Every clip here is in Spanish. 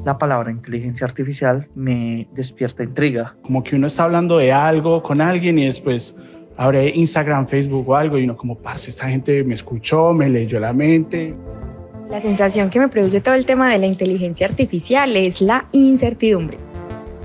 la palabra inteligencia artificial me despierta intriga. Como que uno está hablando de algo con alguien y después abre Instagram, Facebook o algo y uno como, parce, esta gente me escuchó, me leyó la mente. La sensación que me produce todo el tema de la inteligencia artificial es la incertidumbre.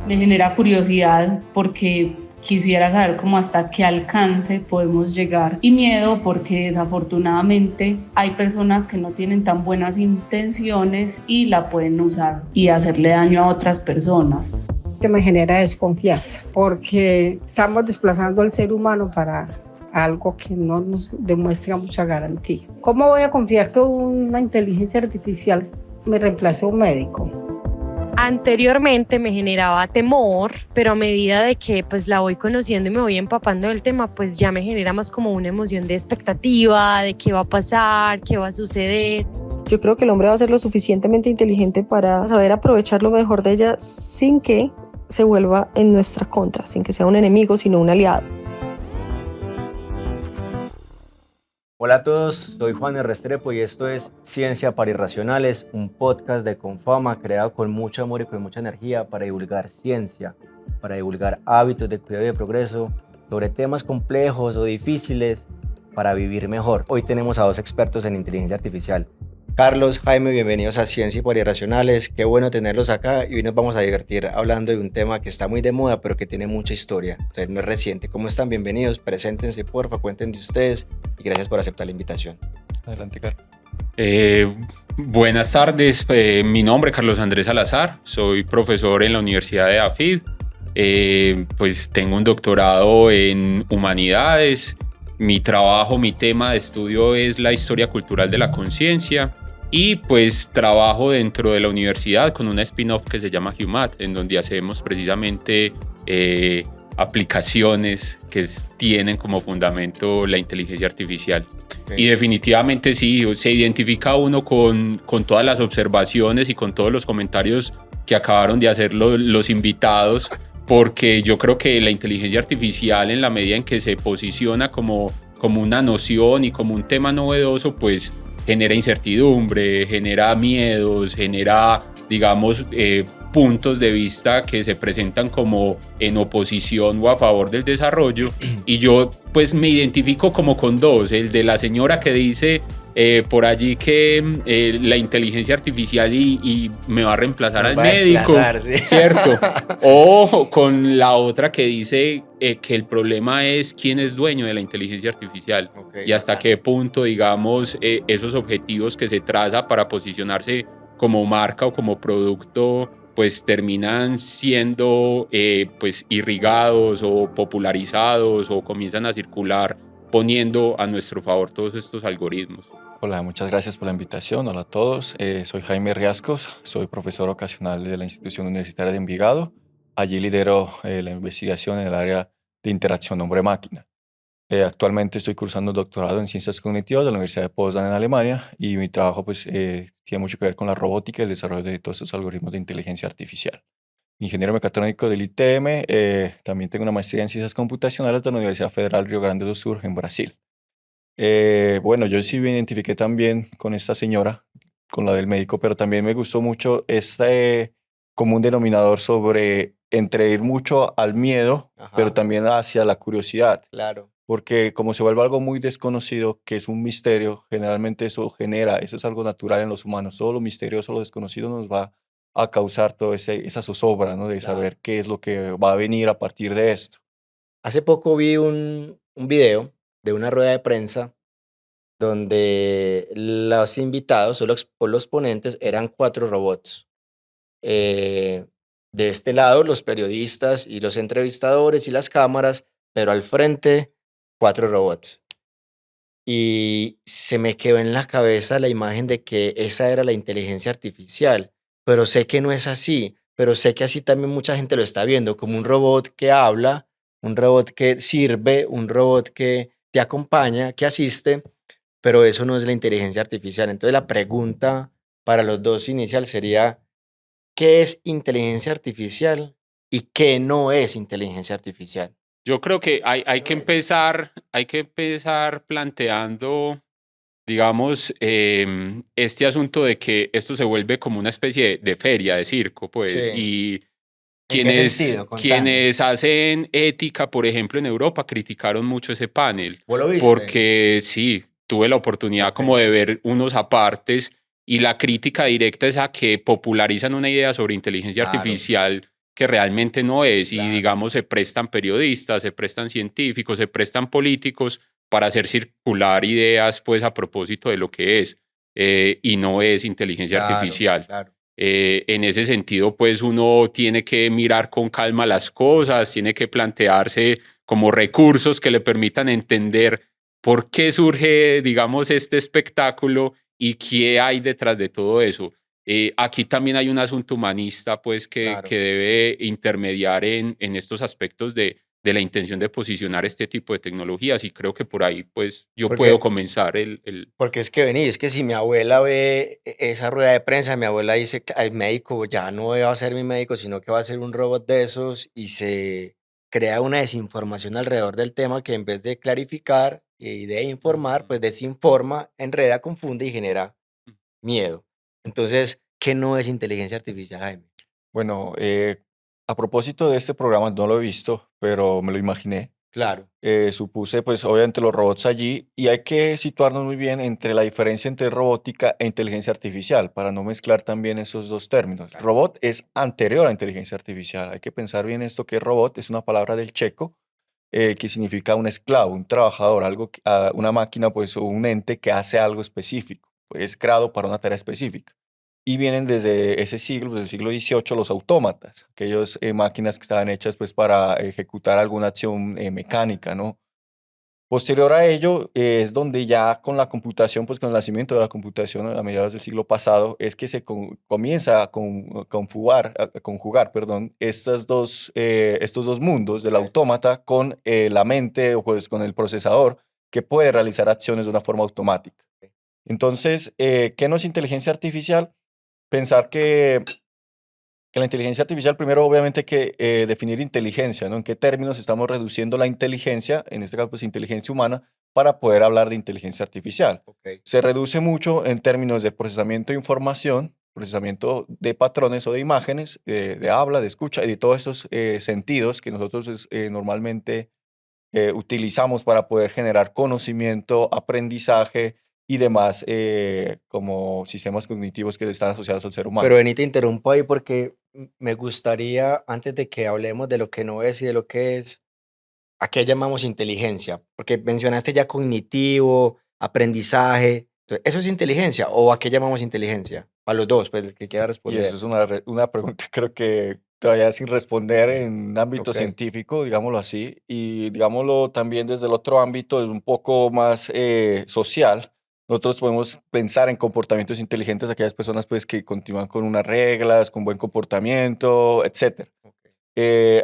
Me genera curiosidad porque quisiera saber cómo hasta qué alcance podemos llegar, y miedo porque desafortunadamente hay personas que no tienen tan buenas intenciones y la pueden usar y hacerle daño a otras personas. Que me genera desconfianza porque estamos desplazando al ser humano para algo que no nos demuestra mucha garantía. ¿Cómo voy a confiar que una inteligencia artificial me reemplace a un médico? Anteriormente me generaba temor, pero a medida de que pues la voy conociendo y me voy empapando del tema, pues ya me genera más como una emoción de expectativa, de qué va a pasar, qué va a suceder. Yo creo que el hombre va a ser lo suficientemente inteligente para saber aprovechar lo mejor de ella sin que se vuelva en nuestra contra, sin que sea un enemigo, sino un aliado. Hola a todos, soy Juan Restrepo y esto es Ciencia para Irracionales, un podcast de Confama creado con mucho amor y con mucha energía para divulgar ciencia, para divulgar hábitos de cuidado y de progreso sobre temas complejos o difíciles para vivir mejor. Hoy tenemos a dos expertos en inteligencia artificial. Carlos, Jaime, bienvenidos a Ciencia para Irracionales. Qué bueno tenerlos acá y hoy nos vamos a divertir hablando de un tema que está muy de moda pero que tiene mucha historia, o sea, no es reciente. ¿Cómo están? Bienvenidos, preséntense porfa, cuenten de ustedes y gracias por aceptar la invitación. Adelante, Carlos. Buenas tardes, mi nombre es Carlos Andrés Salazar, soy profesor en la Universidad de AFID, pues tengo un doctorado en humanidades, mi trabajo, mi tema de estudio es la historia cultural de la conciencia y pues trabajo dentro de la universidad con una spin-off que se llama HUMAT, en donde hacemos precisamente aplicaciones que tienen como fundamento la inteligencia artificial. Okay. Y definitivamente sí, se identifica uno con todas las observaciones y con todos los comentarios que acabaron de hacer los invitados, porque yo creo que la inteligencia artificial, en la medida en que se posiciona como una noción y como un tema novedoso, pues genera incertidumbre, genera miedos, genera, digamos, puntos de vista que se presentan como en oposición o a favor del desarrollo. Y yo pues me identifico como con dos, el de la señora que dice por allí que la inteligencia artificial y me va a reemplazar al médico, ¿sí? ¿Cierto? O con la otra que dice que el problema es quién es dueño de la inteligencia artificial, okay, y hasta qué punto, digamos, esos objetivos que se traza para posicionarse como marca o como producto pues terminan siendo pues irrigados o popularizados o comienzan a circular poniendo a nuestro favor todos estos algoritmos. Hola, muchas gracias por la invitación. Hola a todos. Soy Jaime Riascos, soy profesor ocasional de la Institución Universitaria de Envigado. Allí lidero la investigación en el área de interacción hombre-máquina. Actualmente estoy cursando un doctorado en Ciencias Cognitivas de la Universidad de Potsdam en Alemania y mi trabajo pues, tiene mucho que ver con la robótica y el desarrollo de todos estos algoritmos de inteligencia artificial. Ingeniero mecatrónico del ITM, también tengo una maestría en Ciencias Computacionales de la Universidad Federal Rio Grande do Sul en Brasil. Bueno, yo sí me identifiqué también con esta señora, con la del médico, pero también me gustó mucho este común denominador sobre entre ir mucho al miedo, ajá, pero también hacia la curiosidad. Claro. Porque como se vuelve algo muy desconocido, que es un misterio, generalmente eso es algo natural en los humanos. Todo lo misterioso, lo desconocido nos va a causar toda esa zozobra, ¿no? De saber qué es lo que va a venir a partir de esto. Hace poco vi un video de una rueda de prensa donde los invitados o los ponentes eran 4 robots. De este lado los periodistas y los entrevistadores y las cámaras, pero al frente 4 robots. Y se me quedó en la cabeza la imagen de que esa era la inteligencia artificial, pero sé que no es así, pero sé que así también mucha gente lo está viendo, como un robot que habla, un robot que sirve, un robot que te acompaña, que asiste, pero eso no es la inteligencia artificial. Entonces la pregunta para los dos inicial sería, ¿qué es inteligencia artificial y qué no es inteligencia artificial? Yo creo que hay que empezar planteando digamos, este asunto de que esto se vuelve como una especie de feria, de circo, pues, Sí. y ¿En qué sentido? Contanos. quienes hacen ética, por ejemplo, en Europa, criticaron mucho ese panel, ¿Vos lo viste? porque sí, tuve la oportunidad Ok. como de ver unos apartes y la crítica directa es a que popularizan una idea sobre inteligencia Claro. artificial que realmente no es, y Claro. digamos se prestan periodistas, se prestan científicos, se prestan políticos para hacer circular ideas pues a propósito de lo que es, y no es inteligencia Claro, artificial. claro. En ese sentido, pues uno tiene que mirar con calma las cosas, tiene que plantearse como recursos que le permitan entender por qué surge, digamos, este espectáculo y qué hay detrás de todo eso. Aquí también hay un asunto humanista, pues, Claro. que debe intermediar en estos aspectos de la intención de posicionar este tipo de tecnologías, y creo que por ahí, pues, yo Porque- puedo comenzar el... Porque es que vení, es que si mi abuela ve esa rueda de prensa, mi abuela dice que el médico ya no va a ser mi médico, sino que va a ser un robot de esos, y se crea una desinformación alrededor del tema que en vez de clarificar y de informar, pues desinforma, enreda, confunde y genera miedo. Entonces, ¿qué no es inteligencia artificial, Jaime? Bueno, a propósito de este programa, no lo he visto, pero me lo imaginé. Claro, Supuse, pues, obviamente los robots allí, y hay que situarnos muy bien entre la diferencia entre robótica e inteligencia artificial, para no mezclar también esos dos términos. Claro. Robot es anterior a inteligencia artificial. Hay que pensar bien esto que es robot, es una palabra del checo, que significa un esclavo, un trabajador, una máquina, pues, o un ente que hace algo específico, es creado para una tarea específica. Y vienen desde ese siglo, desde el siglo XVIII, los autómatas, aquellas máquinas que estaban hechas pues, para ejecutar alguna acción mecánica, ¿no? Posterior a ello es donde ya con la computación, pues con el nacimiento de la computación a mediados del siglo pasado, es que se comienza a conjugar, perdón, estos dos mundos del Ok. autómata con la mente o pues con el procesador que puede realizar acciones de una forma automática. Entonces, ¿qué no es inteligencia artificial? Pensar que la inteligencia artificial, primero obviamente hay que definir inteligencia, ¿no? ¿En qué términos estamos reduciendo la inteligencia, en este caso pues inteligencia humana, para poder hablar de inteligencia artificial? ok. Se reduce mucho en términos de procesamiento de información, procesamiento de patrones o de imágenes, de habla, de escucha y de todos esos sentidos que nosotros normalmente utilizamos para poder generar conocimiento, aprendizaje y demás como sistemas cognitivos que están asociados al ser humano. Pero vení, te interrumpo ahí porque me gustaría, antes de que hablemos de lo que no es y de lo que es, ¿a qué llamamos inteligencia? Porque mencionaste ya cognitivo, aprendizaje. Entonces, ¿eso es inteligencia o a qué llamamos inteligencia? A los dos, pues el que quiera Y responder. eso es una pregunta creo que todavía sin responder en ámbito Ok. científico, digámoslo así, y digámoslo también desde el otro ámbito, un poco más social. Nosotros podemos pensar en comportamientos inteligentes, aquellas personas pues, que continúan con unas reglas, con buen comportamiento, etc. Ok.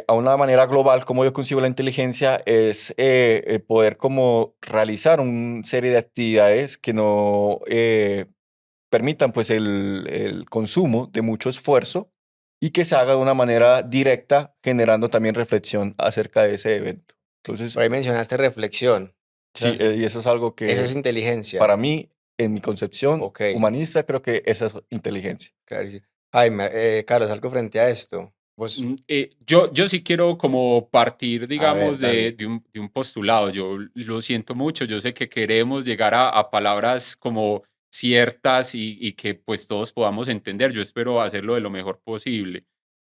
A una manera global, como yo concibo la inteligencia, es el poder como realizar una serie de actividades que no permitan pues el consumo de mucho esfuerzo y que se haga de una manera directa, generando también reflexión acerca de ese evento. Entonces, Por ahí mencionaste reflexión. sí, y eso es algo Eso es que inteligencia. para mí, en mi concepción Ok. humanista, creo que esa es inteligencia. Clarísimo. Jaime, Carlos, algo frente a esto. Vos, Yo sí quiero como partir, digamos, dale. de un postulado. Yo lo siento mucho, yo sé que queremos llegar a palabras como ciertas y que pues todos podamos entender. Yo espero hacerlo de lo mejor posible.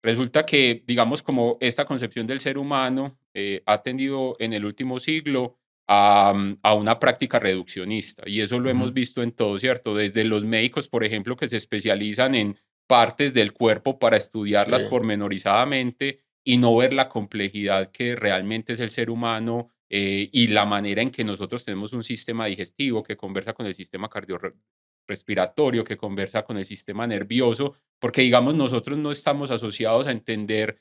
Resulta que, digamos, como esta concepción del ser humano ha tendido en el último siglo a una práctica reduccionista, y eso lo hemos Ujú. visto en todo, ¿cierto? Desde los médicos, por ejemplo, que se especializan en partes del cuerpo para estudiarlas Sí. pormenorizadamente y no ver la complejidad que realmente es el ser humano, y la manera en que nosotros tenemos un sistema digestivo que conversa con el sistema cardiorrespiratorio, que conversa con el sistema nervioso, porque digamos nosotros no estamos asociados a entender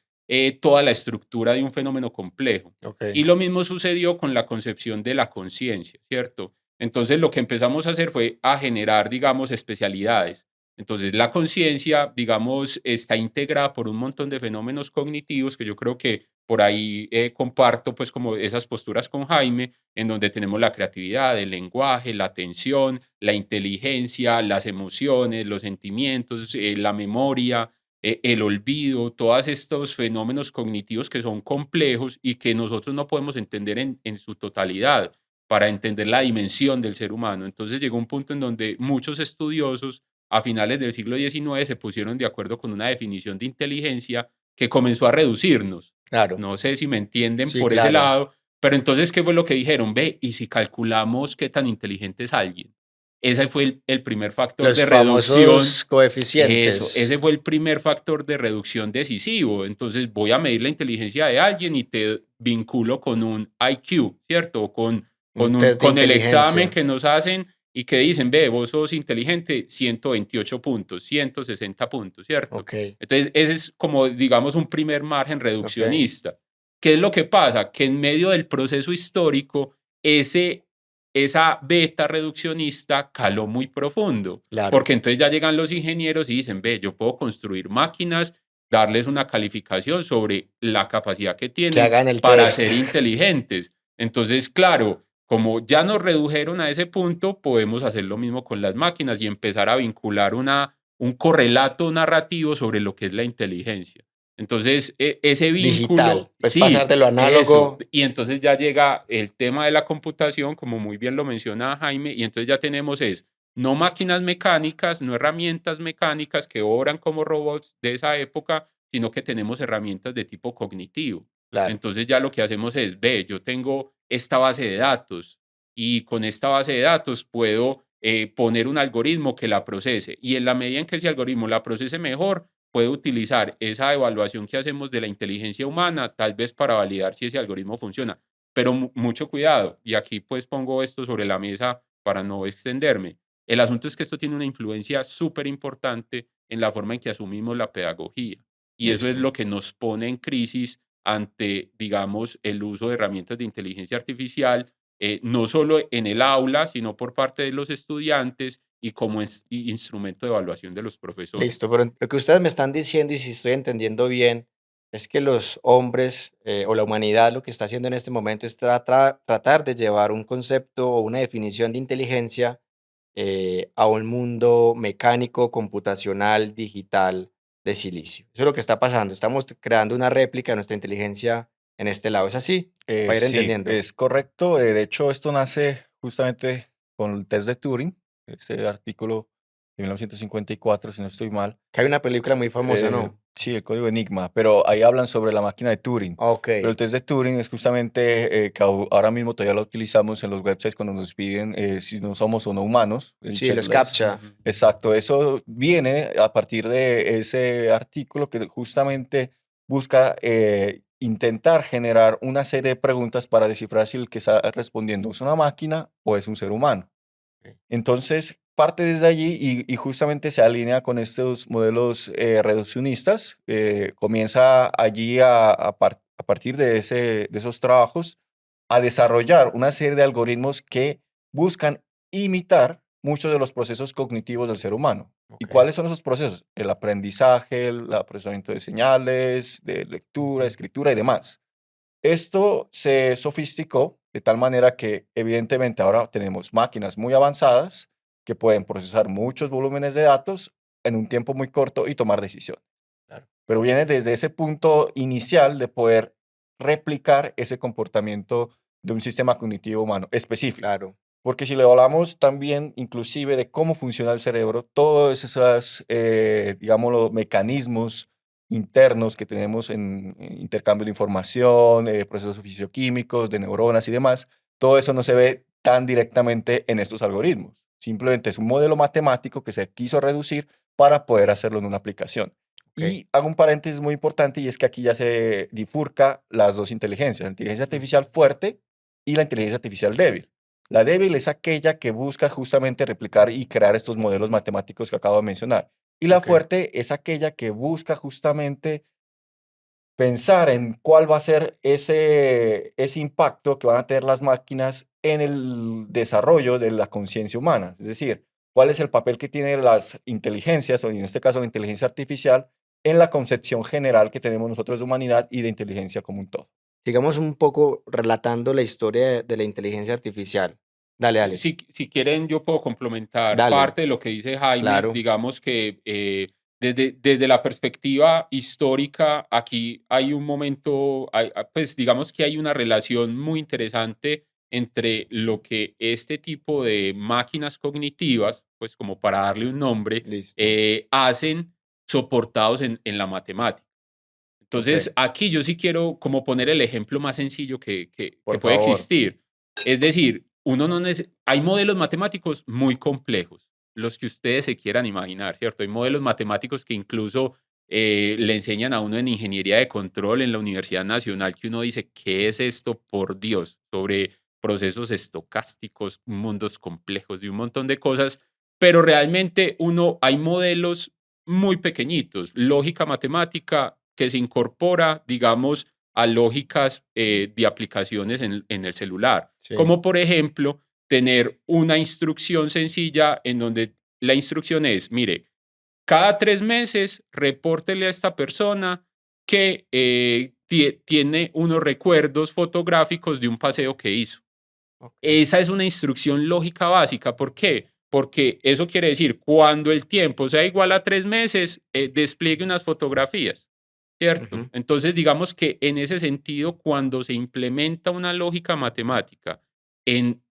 toda la estructura de un fenómeno complejo. Ok. Y lo mismo sucedió con la concepción de la conciencia, ¿cierto? Entonces lo que empezamos a hacer fue a generar, digamos, especialidades. Entonces, la conciencia, digamos, está integrada por un montón de fenómenos cognitivos que yo creo que por ahí comparto pues como esas posturas con Jaime, en donde tenemos la creatividad, el lenguaje, la atención, la inteligencia, las emociones, los sentimientos, la memoria, el olvido, todos estos fenómenos cognitivos que son complejos y que nosotros no podemos entender en su totalidad para entender la dimensión del ser humano. Entonces llegó un punto en donde muchos estudiosos a finales del siglo XIX se pusieron de acuerdo con una definición de inteligencia que comenzó a reducirnos. Claro, No sé si me entienden sí, por ese claro. lado, pero entonces, ¿qué fue lo que dijeron? Ve, y si calculamos qué tan inteligente es alguien. Ese fue el primer factor de Los reducción. famosos coeficientes. Ese fue el primer factor de reducción decisivo. Entonces voy a medir la inteligencia de alguien y te vinculo con un IQ, ¿cierto? Un test de Con el examen inteligencia. que nos hacen y que dicen, ve, vos sos inteligente, 128 puntos, 160 puntos, ¿cierto? Ok, Entonces ese es como, digamos, un primer margen reduccionista. ¿Qué es lo que pasa? Que en medio del proceso histórico, esa beta reduccionista caló muy profundo. claro. Porque entonces ya llegan los ingenieros y dicen, ve, yo puedo construir máquinas, darles una calificación sobre la capacidad que Que tienen hagan el para test. ser inteligentes. Entonces, claro, como ya nos redujeron a ese punto, podemos hacer lo mismo con las máquinas y empezar a vincular un correlato narrativo sobre lo que es la inteligencia. Entonces, ese vínculo, Digital. Pues sí, pasar de lo eso. análogo. Y entonces ya llega el tema de la computación, como muy bien lo menciona Jaime, y entonces ya tenemos no máquinas mecánicas, no herramientas mecánicas que obran como robots de esa época, sino que tenemos herramientas de tipo cognitivo. Claro. Entonces ya lo que hacemos es, ve, yo tengo esta base de datos y con esta base de datos puedo poner un algoritmo que la procese y en la medida en que ese algoritmo la procese mejor, puedo utilizar esa evaluación que hacemos de la inteligencia humana tal vez para validar si ese algoritmo funciona. Pero mucho cuidado, y aquí pues pongo esto sobre la mesa para no extenderme. El asunto es que esto tiene una influencia súper importante en la forma en que asumimos la pedagogía. Y eso es Listo. lo que nos pone en crisis ante, digamos, el uso de herramientas de inteligencia artificial, no solo en el aula, sino por parte de los estudiantes y como instrumento de evaluación de los profesores. Listo, pero lo que ustedes me están diciendo, y si estoy entendiendo bien, es que los hombres o la humanidad lo que está haciendo en este momento es tratar de llevar un concepto o una definición de inteligencia a un mundo mecánico, computacional, digital, de silicio. Eso es lo que está pasando. Estamos creando una réplica de nuestra inteligencia en este lado. ¿Es así? Para ir Sí, entendiendo. es correcto. De hecho, esto nace justamente con el test de Turing, ese artículo de 1954, si no estoy mal. Que hay una película muy famosa, ¿no? Sí, el código Enigma, pero ahí hablan sobre la máquina de Turing. Ok. Pero el test de Turing es justamente que ahora mismo todavía lo utilizamos en los websites cuando nos piden si no somos o no humanos. El Sí, los checklist. CAPTCHA. Exacto, eso viene a partir de ese artículo que justamente busca intentar generar una serie de preguntas para descifrar si el que está respondiendo es una máquina o es un ser humano. Ok. Entonces, parte desde allí y justamente se alinea con estos modelos reduccionistas. Comienza allí a partir de esos trabajos a desarrollar una serie de algoritmos que buscan imitar muchos de los procesos cognitivos del ser humano. ¿Y Ok. cuáles son esos procesos? El aprendizaje, el procesamiento de señales, de lectura, escritura y demás. Esto se sofisticó de tal manera que evidentemente ahora tenemos máquinas muy avanzadas que pueden procesar muchos volúmenes de datos en un tiempo muy corto y tomar decisiones. Claro. Pero viene desde ese punto inicial de poder replicar ese comportamiento de un sistema cognitivo humano específico. Claro. Porque si le hablamos también inclusive de cómo funciona el cerebro, todos esos, digámoslo, mecanismos internos que tenemos en intercambio de información, procesos fisioquímicos, de neuronas y demás, todo eso no se ve tan directamente en estos algoritmos. Simplemente es un modelo matemático que se quiso reducir para poder hacerlo en una aplicación. Ok. Y hago un paréntesis muy importante y es que aquí ya se bifurca las dos inteligencias, la inteligencia artificial fuerte y la inteligencia artificial débil. La débil es aquella que busca justamente replicar y crear estos modelos matemáticos que acabo de mencionar. Y la Ok. fuerte es aquella que busca justamente pensar en cuál va a ser ese impacto que van a tener las máquinas en el desarrollo de la conciencia humana. Es decir, cuál es el papel que tienen las inteligencias, o en este caso la inteligencia artificial, en la concepción general que tenemos nosotros de humanidad y de inteligencia como un todo. Sigamos un poco relatando la historia de la inteligencia artificial. Dale, dale. Si quieren, yo puedo complementar Dale. parte de lo que dice Jaime. Claro. Digamos que desde la perspectiva histórica, aquí hay un momento, pues digamos que hay una relación muy interesante entre lo que este tipo de máquinas cognitivas, pues como para darle un nombre, Listo. hacen soportados en la matemática. Entonces, Ok. aquí yo sí quiero como poner el ejemplo más sencillo que Por puede favor. existir. Es decir, hay modelos matemáticos muy complejos, los que ustedes se quieran imaginar, ¿cierto? Hay modelos matemáticos que incluso le enseñan a uno en ingeniería de control en la Universidad Nacional, que uno dice, ¿qué es esto? Por Dios, sobre procesos estocásticos, mundos complejos y un montón de cosas, pero realmente hay modelos muy pequeñitos, lógica matemática que se incorpora, digamos, a lógicas de aplicaciones en el celular. Sí. Como por ejemplo, tener una instrucción sencilla en donde la instrucción es, mire, cada 3 meses repórtele a esta persona que tiene unos recuerdos fotográficos de un paseo que hizo. Ok. Esa es una instrucción lógica básica. ¿Por qué? Porque eso quiere decir, cuando el tiempo sea igual a 3 meses, despliegue unas fotografías, ¿cierto? Ujú. Entonces, digamos que en ese sentido, cuando se implementa una lógica matemática en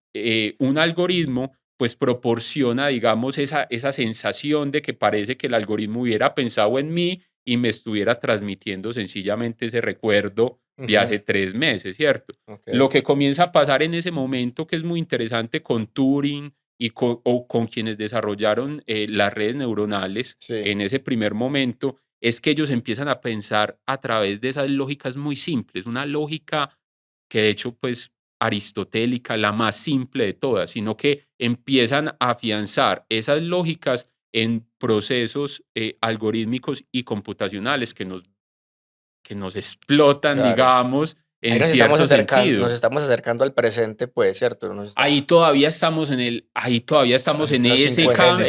un algoritmo, pues proporciona, digamos, esa sensación de que parece que el algoritmo hubiera pensado en mí y me estuviera transmitiendo sencillamente ese recuerdo de Ujú. hace 3 meses, ¿cierto? Ok. Lo que comienza a pasar en ese momento, que es muy interesante con Turing y con quienes desarrollaron las redes neuronales Sí. en ese primer momento, es que ellos empiezan a pensar a través de esas lógicas muy simples, una lógica que de hecho, pues, aristotélica, la más simple de todas, sino que empiezan a afianzar esas lógicas en procesos algorítmicos y computacionales que nos explotan, Claro. digamos, Ahí en cierto nos sentido. estamos acercando al presente, pues, ¿cierto? Ahí todavía estamos en Los ese 50.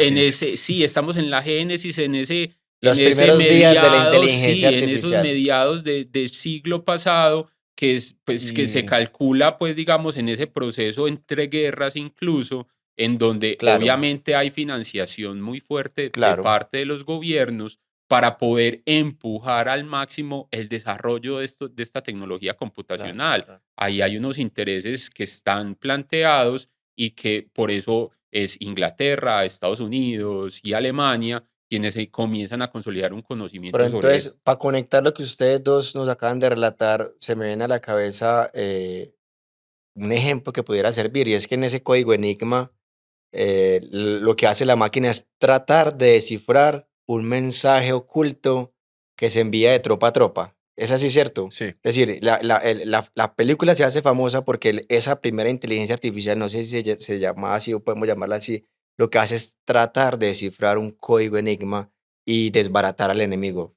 sí, estamos en la génesis, Los en ese primeros días de la mediados, inteligencia sí, en esos artificial. mediados del siglo pasado, que es, pues, que se Y calcula, pues, digamos, en ese proceso entre guerras incluso, en donde Claro, obviamente hay financiación muy fuerte de claro. parte de los gobiernos para poder empujar al máximo el desarrollo de esta tecnología Claro, computacional. claro. Ahí hay unos intereses que están planteados y que por eso es Inglaterra, Estados Unidos y Alemania quienes comienzan a consolidar un Pero conocimiento sobre esto. entonces, para conectar lo que ustedes dos nos acaban de relatar, se me viene a la cabeza un ejemplo que pudiera servir, y es que en ese código Enigma, lo que hace la máquina es tratar de descifrar un mensaje oculto que se envía de tropa a tropa. ¿Es así, cierto? sí, Es decir, la película se hace famosa porque esa primera inteligencia artificial, no sé si se llama así o podemos llamarla así, lo que hace es tratar de descifrar un código Enigma y desbaratar al enemigo.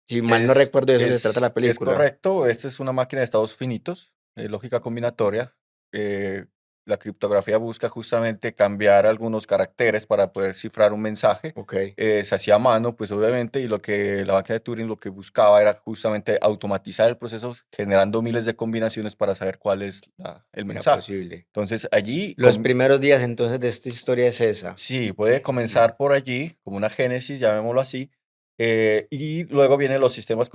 Si mal no recuerdo, de eso se trata la es película. correcto. Esta es una máquina de estados finitos, lógica combinatoria. eh, la criptografía busca justamente cambiar algunos caracteres para poder cifrar un mensaje. Ok, Se hacía a mano, pues obviamente, y lo que la máquina de Turing lo que buscaba era justamente automatizar el proceso, generando miles de combinaciones para saber cuál es el era mensaje. posible. Entonces allí, Los primeros días entonces de esta historia es esa. sí, puede comenzar por allí, como una génesis, llamémoslo así, y luego vienen los sistemas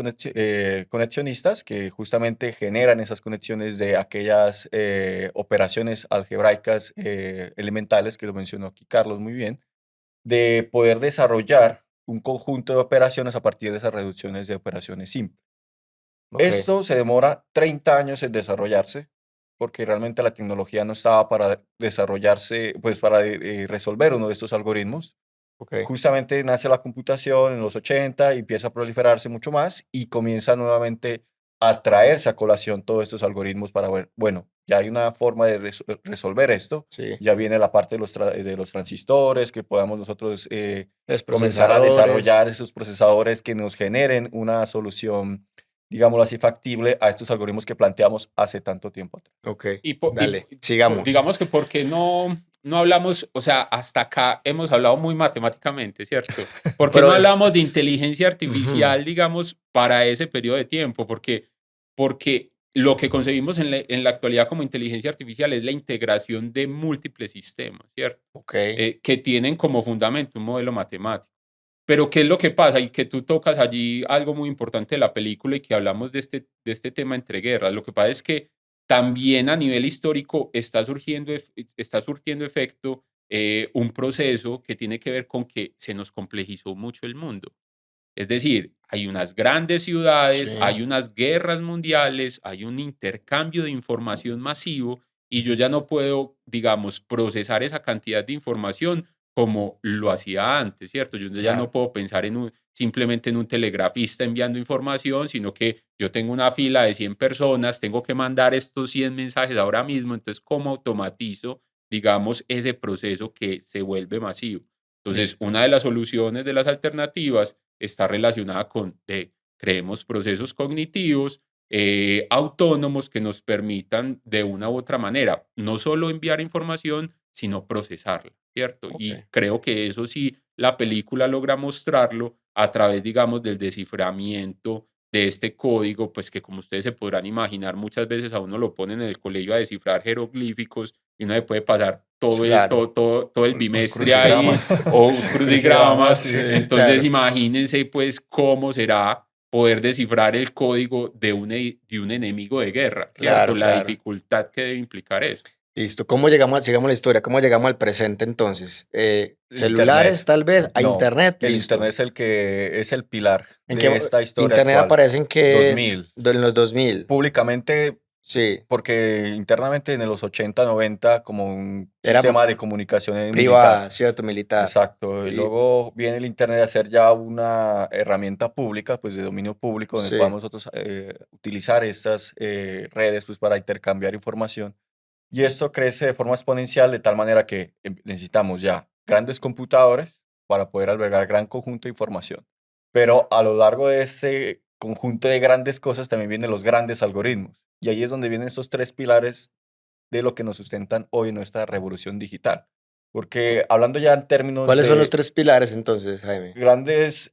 conexionistas que justamente generan esas conexiones de aquellas operaciones algebraicas elementales, que lo mencionó aquí Carlos muy bien, de poder desarrollar un conjunto de operaciones a partir de esas reducciones de operaciones simples. Ok, Esto se demora 30 años en desarrollarse, porque realmente la tecnología no estaba para desarrollarse, pues para resolver uno de estos algoritmos. ok. Justamente nace la computación en los 80 y empieza a proliferarse mucho más y comienza nuevamente a traerse a colación todos estos algoritmos para ver, bueno, ya hay una forma de resolver esto, Sí. ya viene la parte de los transistores, que podamos nosotros Los comenzar a procesadores. desarrollar esos procesadores que nos generen una solución, digámoslo así, factible a estos algoritmos que planteamos hace tanto tiempo atrás. Ok, Y, po- y dale, sigamos. digamos que, ¿por qué no no hablamos, o sea, hasta acá hemos hablado muy matemáticamente, ¿cierto? ¿Por qué Pero no es- hablamos de inteligencia Ujú. artificial, digamos, para ese periodo de tiempo? Porque lo que concebimos en la actualidad como inteligencia artificial es la integración de múltiples sistemas, ¿cierto? Ok. Que tienen como fundamento un modelo matemático. Pero ¿qué es lo que pasa? Y que tú tocas allí algo muy importante de la película y que hablamos de este tema entre guerras. Lo que pasa es que también a nivel histórico está surtiendo efecto un proceso que tiene que ver con que se nos complejizó mucho el mundo. Es decir, hay unas grandes ciudades, Sí. hay unas guerras mundiales, hay un intercambio de información masivo y yo ya no puedo, digamos, procesar esa cantidad de información como lo hacía antes, ¿cierto? Yo ya Claro. no puedo pensar simplemente en un telegrafista enviando información, sino que yo tengo una fila de 100 personas, tengo que mandar estos 100 mensajes ahora mismo, entonces, ¿cómo automatizo, digamos, ese proceso que se vuelve masivo? Entonces, Listo. una de las soluciones, de las alternativas, está relacionada con creemos procesos cognitivos autónomos que nos permitan de una u otra manera no solo enviar información, sino procesarla, ¿cierto? Ok. Y creo que eso sí, la película logra mostrarlo a través, digamos, del desciframiento de este código, pues que como ustedes se podrán imaginar, muchas veces a uno lo ponen en el colegio a descifrar jeroglíficos y uno le puede pasar todo el, Claro. todo el Un bimestre crucigrama. ahí o Crucigrama, crucigramas. sí. Entonces, Claro. imagínense, pues, cómo será poder descifrar el código de un enemigo de guerra, ¿cierto? Claro, La claro. dificultad que debe implicar eso. Listo. Sigamos la historia, ¿cómo llegamos al presente entonces? Celulares, Internet. tal vez, a No, internet, el listo. Internet es el que es el pilar ¿En qué de esta historia internet actual. aparece en qué? 2000. En los 2000. Públicamente, Sí. porque internamente en los 80, 90, como un Era sistema de comunicación privada, militar. ¿cierto? Militar. Exacto. Y Y- luego viene el Internet a ser ya una herramienta pública, pues de dominio público, donde Sí. podamos nosotros utilizar estas redes pues, para intercambiar información. Y esto crece de forma exponencial de tal manera que necesitamos ya grandes computadores para poder albergar gran conjunto de información. Pero a lo largo de ese conjunto de grandes cosas también vienen los grandes algoritmos. Y ahí es donde vienen estos tres pilares de lo que nos sustentan hoy en nuestra revolución digital. Porque hablando ya en términos ¿Cuáles son los de 3 pilares entonces, Jaime? grandes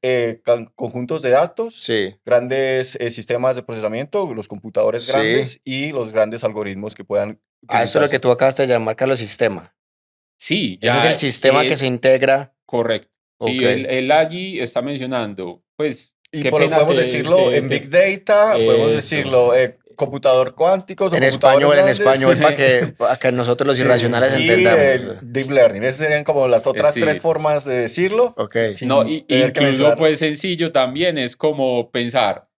conjuntos de datos, Sí. grandes sistemas de procesamiento, los computadores Sí. grandes y los grandes algoritmos que puedan Ah, eso es lo que utilizarse. tú acabas de llamar, Carlos, sistema. Sí, Ese es ya el sistema que se integra. correcto. Sí, Ok. él allí está mencionando, pues, Y qué pena podemos decirlo en Big Data, podemos eso. decirlo computador cuánticos o En computadores español, grandes. para que nosotros los Sí, irracionales y entendamos. el Deep Learning. Esas serían como las otras Sí. tres formas de decirlo. Ok. Sin No, tener que incluso mencionar. pues sencillo también es como pensar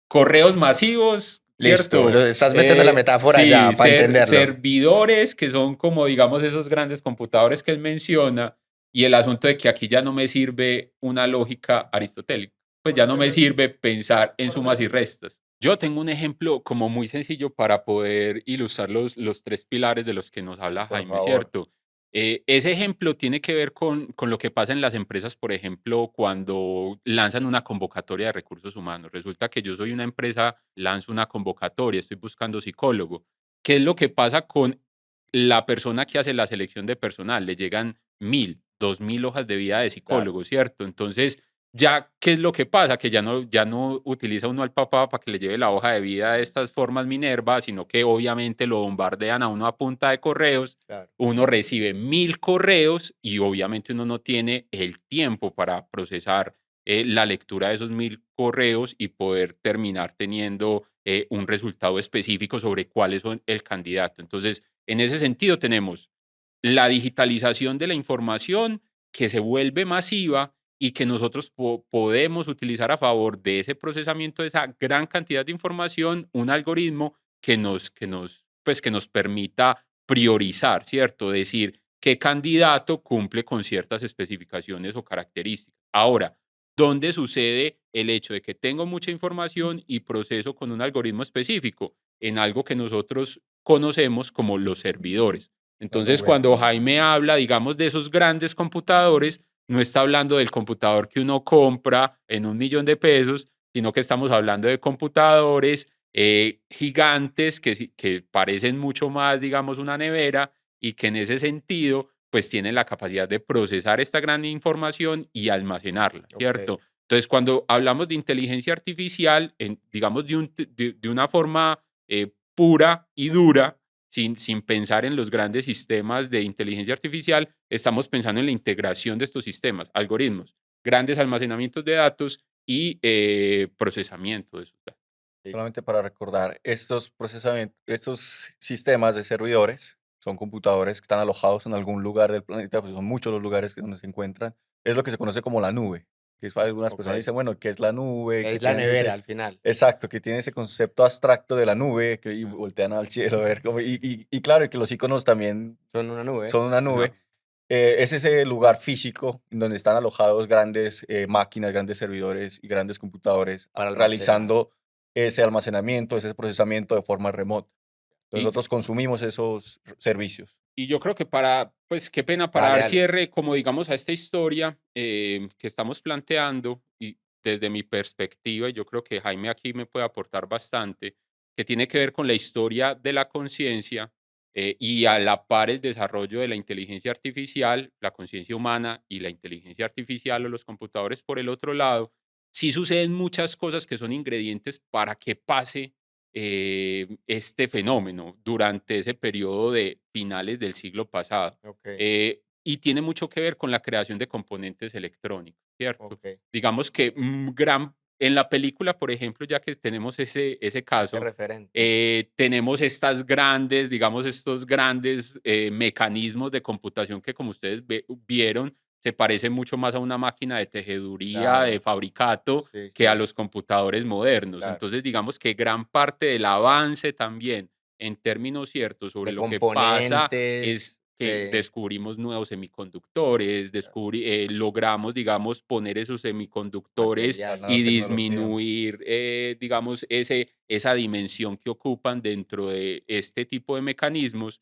correos masivos, Listo. ¿cierto? Estás metiendo la metáfora Sí, ya para entenderlo. servidores que son como digamos esos grandes computadores que él menciona y el asunto de que aquí ya no me sirve una lógica aristotélica, pues ya no me sirve pensar en sumas y restas. Yo tengo un ejemplo como muy sencillo para poder ilustrar los tres pilares de los que nos habla Por Jaime, favor. ¿cierto? Ese ejemplo tiene que ver con lo que pasa en las empresas, por ejemplo, cuando lanzan una convocatoria de recursos humanos. Resulta que yo soy una empresa, lanzo una convocatoria, estoy buscando psicólogo. ¿Qué es lo que pasa con la persona que hace la selección de personal? Le llegan 1.000, 2.000 hojas de vida de psicólogo, ¿cierto? Entonces, ya, ¿qué es lo que pasa? Que ya no utiliza uno al papá para que le lleve la hoja de vida de estas formas Minerva, sino que obviamente lo bombardean a uno a punta de correos. Claro. Uno recibe 1.000 correos y obviamente uno no tiene el tiempo para procesar la lectura de esos 1.000 correos y poder terminar teniendo un resultado específico sobre cuál es el candidato. Entonces, en ese sentido tenemos la digitalización de la información que se vuelve masiva y que nosotros podemos utilizar a favor de ese procesamiento de esa gran cantidad de información, un algoritmo que nos permita priorizar, ¿cierto? Decir qué candidato cumple con ciertas especificaciones o características. Ahora, ¿dónde sucede el hecho de que tengo mucha información y proceso con un algoritmo específico? En algo que nosotros conocemos como los servidores. Entonces, nube. cuando Jaime habla, digamos, de esos grandes computadores, no está hablando del computador que uno compra en 1.000.000 de pesos, sino que estamos hablando de computadores gigantes que parecen mucho más, digamos, una nevera y que en ese sentido pues tienen la capacidad de procesar esta gran información y almacenarla, Ok. ¿cierto? Entonces, cuando hablamos de inteligencia artificial, digamos de una forma pura y dura, sin pensar en los grandes sistemas de inteligencia artificial, estamos pensando en la integración de estos sistemas, algoritmos, grandes almacenamientos de datos y procesamiento de esos datos. Listo. Solamente para recordar, estos sistemas de servidores son computadores que están alojados en algún lugar del planeta, pues son muchos los lugares donde se encuentran. Es lo que se conoce como la nube. Que es, algunas personas Ok. dicen, bueno, ¿qué es la nube? Que Es la tiene nevera ese, al final. exacto, que tiene ese concepto abstracto de la nube, que y voltean al cielo a ver cómo, y claro, y que los iconos también Son una nube. son una nube. Es ese lugar físico en donde están alojados grandes máquinas, grandes servidores y grandes computadores Para realizando ese almacenamiento, ese procesamiento de forma remota. Entonces Y, nosotros consumimos esos servicios. y yo creo que pues qué pena, para Dale, dar dale. cierre, como digamos, a esta historia que estamos planteando, y desde mi perspectiva, y yo creo que Jaime aquí me puede aportar bastante, que tiene que ver con la historia de la conciencia y a la par el desarrollo de la inteligencia artificial, la conciencia humana y la inteligencia artificial o los computadores por el otro lado, sí suceden muchas cosas que son ingredientes para que pase este fenómeno durante ese periodo de finales del siglo pasado. Ok. Y tiene mucho que ver con la creación de componentes electrónicos, ¿cierto? Ok. Digamos que en la película, por ejemplo, ya que tenemos ese Qué caso, referente. tenemos estos grandes mecanismos de computación que, como ustedes vieron, se parece mucho más a una máquina de tejeduría, de Claro. fabricato, Sí, que sí, a sí. los computadores modernos. Claro. Entonces, digamos que gran parte del avance también en términos ciertos sobre De lo que pasa es componentes. que De... descubrimos nuevos semiconductores, logramos, digamos, poner esos semiconductores La Materiales. y nanotecnología. disminuir, digamos, esa dimensión que ocupan dentro de este tipo de mecanismos.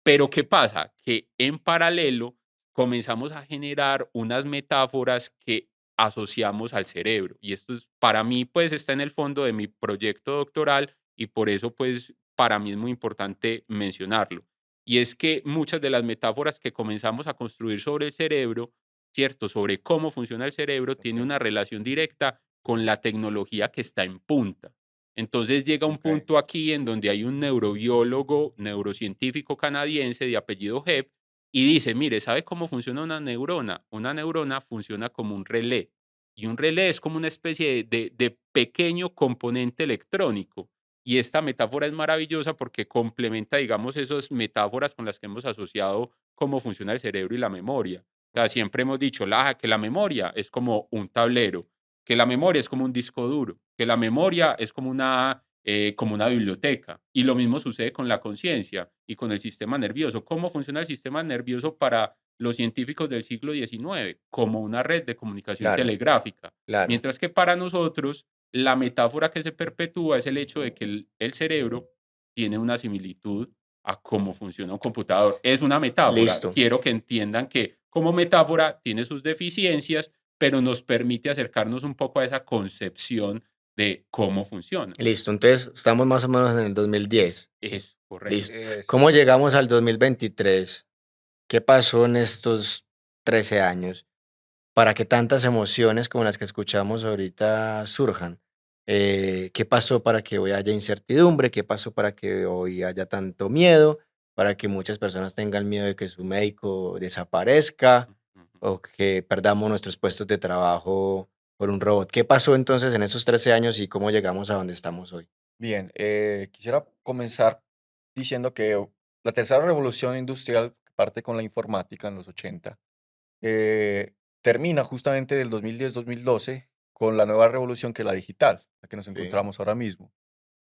Pero ¿qué pasa? Que en paralelo comenzamos a generar unas metáforas que asociamos al cerebro. Y esto es, para mí, pues está en el fondo de mi proyecto doctoral y por eso, pues, para mí es muy importante mencionarlo. Y es que muchas de las metáforas que comenzamos a construir sobre el cerebro, ¿cierto? Sobre cómo funciona el cerebro, tiene Ok. una relación directa con la tecnología que está en punta. Entonces llega un Ok. punto aquí en donde hay un neurobiólogo, neurocientífico canadiense de apellido Hebb y dice, mire, ¿sabe cómo funciona una neurona? Una neurona funciona como un relé y un relé es como una especie de pequeño componente electrónico. Y esta metáfora es maravillosa porque complementa, digamos, esas metáforas con las que hemos asociado cómo funciona el cerebro y la memoria. O sea, siempre hemos dicho que la memoria es como un tablero, que la memoria es como un disco duro, que la memoria es como una biblioteca. Y lo mismo sucede con la conciencia y con el sistema nervioso. ¿Cómo funciona el sistema nervioso para los científicos del siglo XIX? Como una red de comunicación Claro, telegráfica. claro. Mientras que para nosotros, la metáfora que se perpetúa es el hecho de que el cerebro tiene una similitud a cómo funciona un computador. Es una metáfora. Listo. Quiero que entiendan que como metáfora tiene sus deficiencias, pero nos permite acercarnos un poco a esa concepción de cómo funciona. Listo. Entonces, estamos más o menos en el 2010. Es correcto. Listo. Eso. ¿Cómo llegamos al 2023? ¿Qué pasó en estos 13 años para que tantas emociones como las que escuchamos ahorita surjan? ¿Qué pasó para que hoy haya incertidumbre? ¿Qué pasó para que hoy haya tanto miedo? Para que muchas personas tengan miedo de que su médico desaparezca o que perdamos nuestros puestos de trabajo por un robot. ¿Qué pasó entonces en esos 13 años y cómo llegamos a donde estamos hoy? Bien, quisiera comenzar diciendo que la tercera revolución industrial, que parte con la informática en los 80, eh, termina justamente del 2010-2012 con la nueva revolución que es la digital, la que nos Sí, encontramos ahora mismo.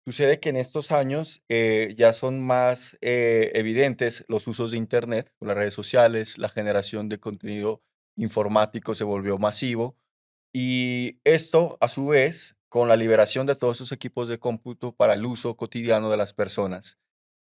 Sucede que en estos años ya son más evidentes los usos de Internet, con las redes sociales, la generación de contenido informático se volvió masivo y esto, a su vez, con la liberación de todos esos equipos de cómputo para el uso cotidiano de las personas.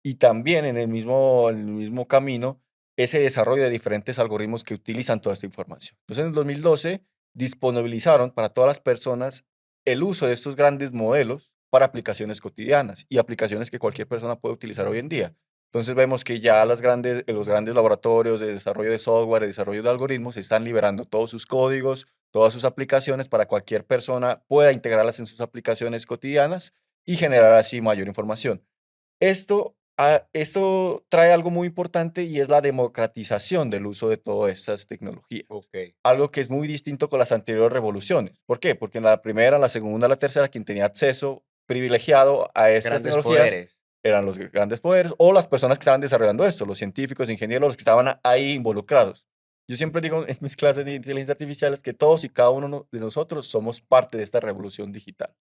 Y también en el mismo camino, ese desarrollo de diferentes algoritmos que utilizan toda esta información. Entonces, en el 2012, disponibilizaron para todas las personas el uso de estos grandes modelos para aplicaciones cotidianas y aplicaciones que cualquier persona puede utilizar hoy en día. Entonces vemos que ya los grandes laboratorios de desarrollo de software, de desarrollo de algoritmos, están liberando todos sus códigos, todas sus aplicaciones para cualquier persona pueda integrarlas en sus aplicaciones cotidianas y generar así mayor información. Esto trae algo muy importante y es la democratización del uso de todas estas tecnologías. Algo que es muy distinto con las anteriores revoluciones. ¿Por qué? Porque en la primera, la segunda, la tercera, quien tenía acceso privilegiado a estas Grandes tecnologías poderes. eran los grandes poderes o las personas que estaban desarrollando esto, los científicos, ingenieros, los que estaban ahí involucrados. Yo siempre digo en mis clases de inteligencia artificial que todos y cada uno de nosotros somos parte de esta revolución digital,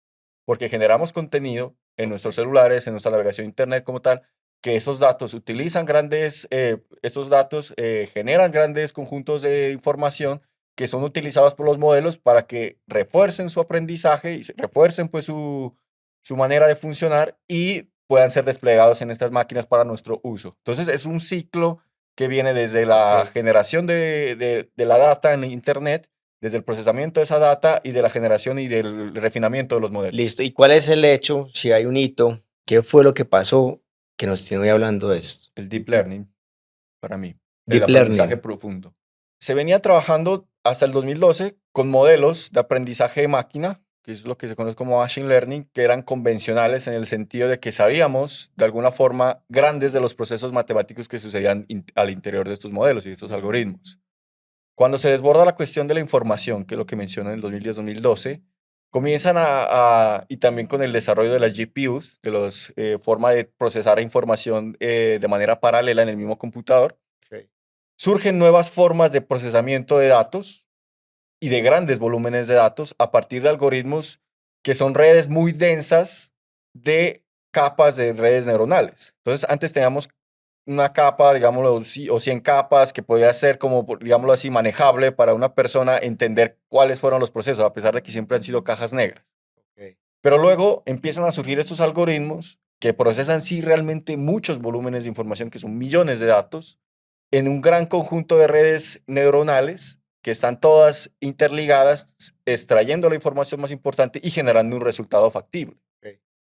porque generamos contenido en nuestros celulares, en nuestra navegación internet como tal, que esos datos generan grandes conjuntos de información que son utilizados por los modelos para que refuercen su aprendizaje y refuercen pues su manera de funcionar y puedan ser desplegados en estas máquinas para nuestro uso. Entonces es un ciclo que viene desde la generación de la data en Internet, desde el procesamiento de esa data y de la generación y del refinamiento de los modelos. Listo. ¿Y cuál es el hecho, si hay un hito, qué fue lo que pasó que nos tiene hoy hablando de esto? El deep learning, para mí. Deep el aprendizaje learning. profundo. Se venía trabajando hasta el 2012 con modelos de aprendizaje de máquina, que es lo que se conoce como machine learning, que eran convencionales en el sentido de que sabíamos, de alguna forma, grandes de los procesos matemáticos que sucedían al interior de estos modelos y de estos algoritmos. Cuando se desborda la cuestión de la información, que es lo que menciono en el 2010-2012, comienzan y también con el desarrollo de las GPUs, de las formas de procesar información de manera paralela en el mismo computador, surgen nuevas formas de procesamiento de datos y de grandes volúmenes de datos a partir de algoritmos que son redes muy densas de capas de redes neuronales. Entonces, antes teníamos una capa, digámoslo, o 100 capas que podía ser como, digámoslo así, manejable para una persona entender cuáles fueron los procesos, a pesar de que siempre han sido cajas negras. Pero luego empiezan a surgir estos algoritmos que procesan sí realmente muchos volúmenes de información, que son millones de datos, en un gran conjunto de redes neuronales que están todas interligadas, extrayendo la información más importante y generando un resultado factible.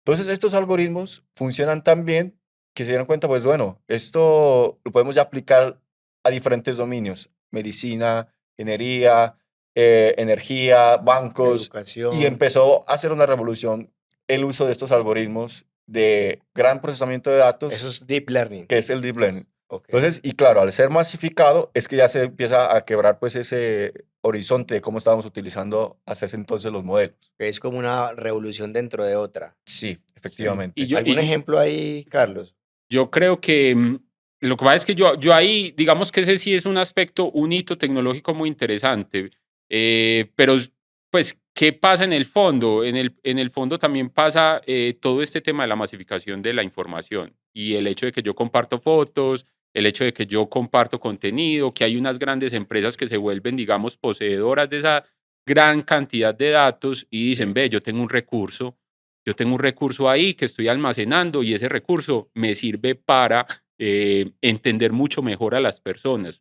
Entonces, estos algoritmos funcionan tan bien que se dieron cuenta, pues bueno, esto lo podemos ya aplicar a diferentes dominios: medicina, ingeniería, energía, bancos, Educación. y empezó a hacer una revolución el uso de estos algoritmos de gran procesamiento de datos. Eso es deep learning. Que es el deep learning. Entonces, y claro, al ser masificado, es que ya se empieza a quebrar pues ese horizonte de cómo estábamos utilizando hasta ese entonces los modelos. Es como una revolución dentro de otra. Sí, efectivamente. Y ¿Algún ejemplo ahí, Carlos? Yo creo que lo que pasa es que yo ahí, digamos que ese sí es un aspecto, un hito tecnológico muy interesante, pero pues, ¿qué pasa en el fondo? En el fondo también pasa todo este tema de la masificación de la información y el hecho de que yo comparto fotos, el hecho de que yo comparto contenido, que hay unas grandes empresas que se vuelven, digamos, poseedoras de esa gran cantidad de datos y dicen, ve, yo tengo un recurso ahí que estoy almacenando y ese recurso me sirve para entender mucho mejor a las personas.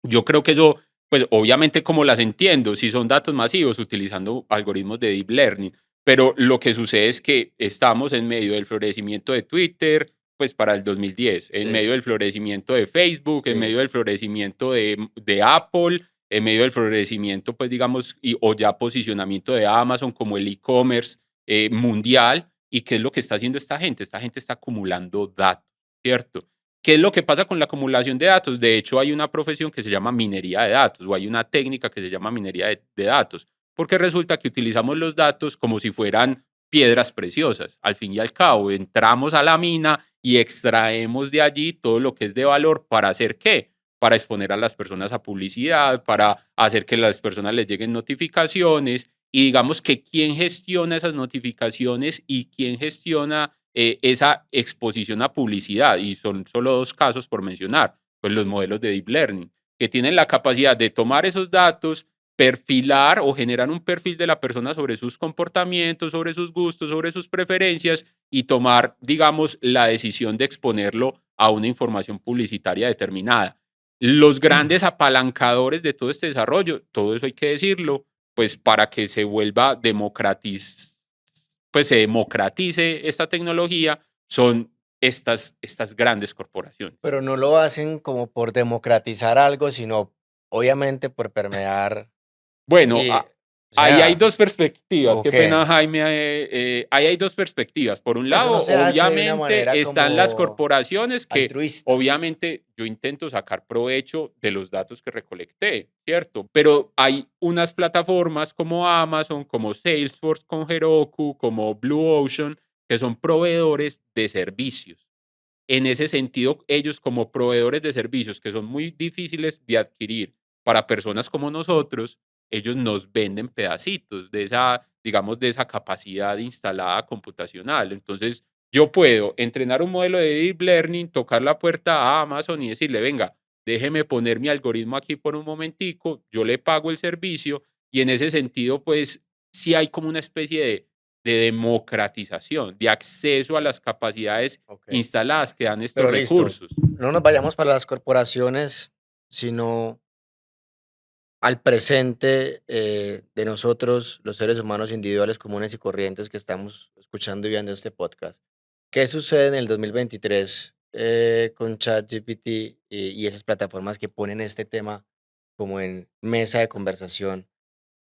Yo creo que eso, pues obviamente como las entiendo, si son datos masivos utilizando algoritmos de deep learning, pero lo que sucede es que estamos en medio del florecimiento de Twitter, pues para el 2010, en medio del florecimiento de Facebook, en medio del florecimiento de Apple, en medio del florecimiento, pues digamos, o ya posicionamiento de Amazon como el e-commerce mundial. ¿Y qué es lo que está haciendo esta gente? Esta gente está acumulando datos, ¿cierto? ¿Qué es lo que pasa con la acumulación de datos? De hecho, hay una profesión que se llama minería de datos o hay una técnica que se llama minería de datos, porque resulta que utilizamos los datos como si fueran piedras preciosas. Al fin y al cabo, entramos a la mina y extraemos de allí todo lo que es de valor para hacer ¿qué? Para exponer a las personas a publicidad, para hacer que a las personas les lleguen notificaciones y digamos que quién gestiona esas notificaciones y quién gestiona esa exposición a publicidad, y son solo dos casos por mencionar, pues los modelos de deep learning, que tienen la capacidad de tomar esos datos, perfilar o generar un perfil de la persona sobre sus comportamientos, sobre sus gustos, sobre sus preferencias y tomar, digamos, la decisión de exponerlo a una información publicitaria determinada. Los grandes apalancadores de todo este desarrollo, todo eso hay que decirlo, pues para que se vuelva pues se democratice esta tecnología, son estas grandes corporaciones. Pero no lo hacen como por democratizar algo, sino obviamente por permear. Bueno, Y, o ahí hay sea, dos perspectivas. ¿o Qué qué? pena, Jaime. Ahí hay dos perspectivas. Por un Eso lado, no se hace de una obviamente manera están las como corporaciones que altruista. obviamente yo intento sacar provecho de los datos que recolecté, ¿cierto? Pero hay unas plataformas como Amazon, como Salesforce con Heroku, como Blue Ocean, que son proveedores de servicios. En ese sentido, ellos como proveedores de servicios que son muy difíciles de adquirir para personas como nosotros, ellos nos venden pedacitos de esa, digamos, de esa capacidad instalada computacional. Entonces, yo puedo entrenar un modelo de deep learning, tocar la puerta a Amazon y decirle, venga, déjeme poner mi algoritmo aquí por un momentico, yo le pago el servicio y en ese sentido, pues, sí hay como una especie de democratización, de acceso a las capacidades Ok. instaladas que dan estos Pero listo, recursos. no nos vayamos para las corporaciones, sino al presente de nosotros, los seres humanos individuales comunes y corrientes que estamos escuchando y viendo este podcast. ¿Qué sucede en el 2023 con ChatGPT y esas plataformas que ponen este tema como en mesa de conversación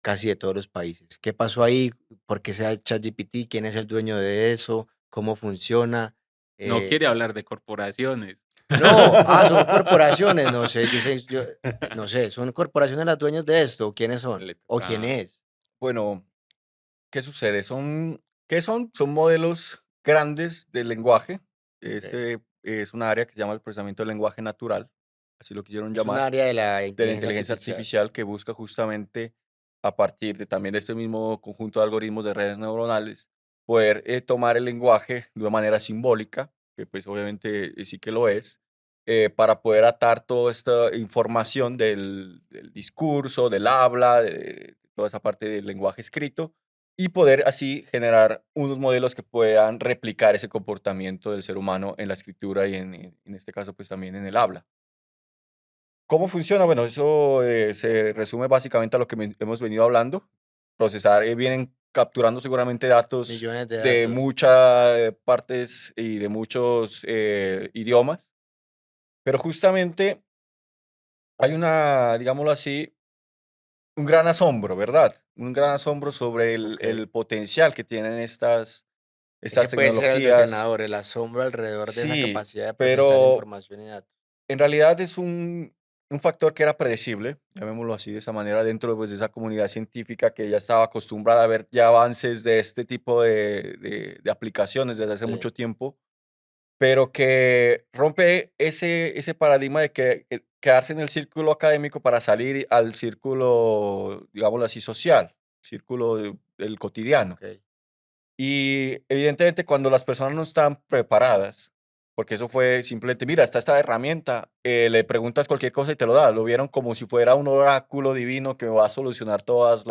casi de todos los países? ¿Qué pasó ahí? ¿Por qué se da ChatGPT? ¿Quién es el dueño de eso? ¿Cómo funciona? No Eh, quiere hablar de corporaciones. no, son corporaciones, no sé, no sé, ¿son corporaciones las dueñas de esto? ¿Quiénes son? Le ¿O quién toca. es? Bueno, ¿qué sucede? ¿Qué son? Son modelos grandes de lenguaje. Ok. Este es un área que se llama el procesamiento del lenguaje natural, así lo quisieron Es un llamar, área de la de la inteligencia inteligencia artificial. artificial que busca justamente a partir de también de este mismo conjunto de algoritmos de redes neuronales, poder tomar el lenguaje de una manera simbólica, que pues obviamente sí que lo es, para poder atar toda esta información del discurso, del habla, de toda esa parte del lenguaje escrito, y poder así generar unos modelos que puedan replicar ese comportamiento del ser humano en la escritura y en este caso pues también en el habla. ¿Cómo funciona? Bueno, eso se resume básicamente a lo que hemos venido hablando. Procesar, vienen capturando seguramente datos Millones de de datos. muchas partes y de muchos idiomas, pero justamente hay una, digámoslo así, un gran asombro, ¿verdad? Un gran asombro sobre Ok. el potencial que tienen Ese estas puede ser el tecnologías. detonador, el asombro alrededor de esa Sí, capacidad de procesar pero información y datos. en realidad es un factor que era predecible, llamémoslo así de esa manera, dentro pues, de esa comunidad científica que ya estaba acostumbrada a ver ya avances de este tipo de aplicaciones desde hace Sí. mucho tiempo, pero que rompe ese paradigma de que quedarse en el círculo académico para salir al círculo, digámoslo así, social, círculo del cotidiano. Ok. Y evidentemente cuando las personas no están preparadas, porque eso fue simplemente, mira, está esta herramienta, le preguntas cualquier cosa y te lo da, lo vieron como si fuera un oráculo divino que va a solucionar todas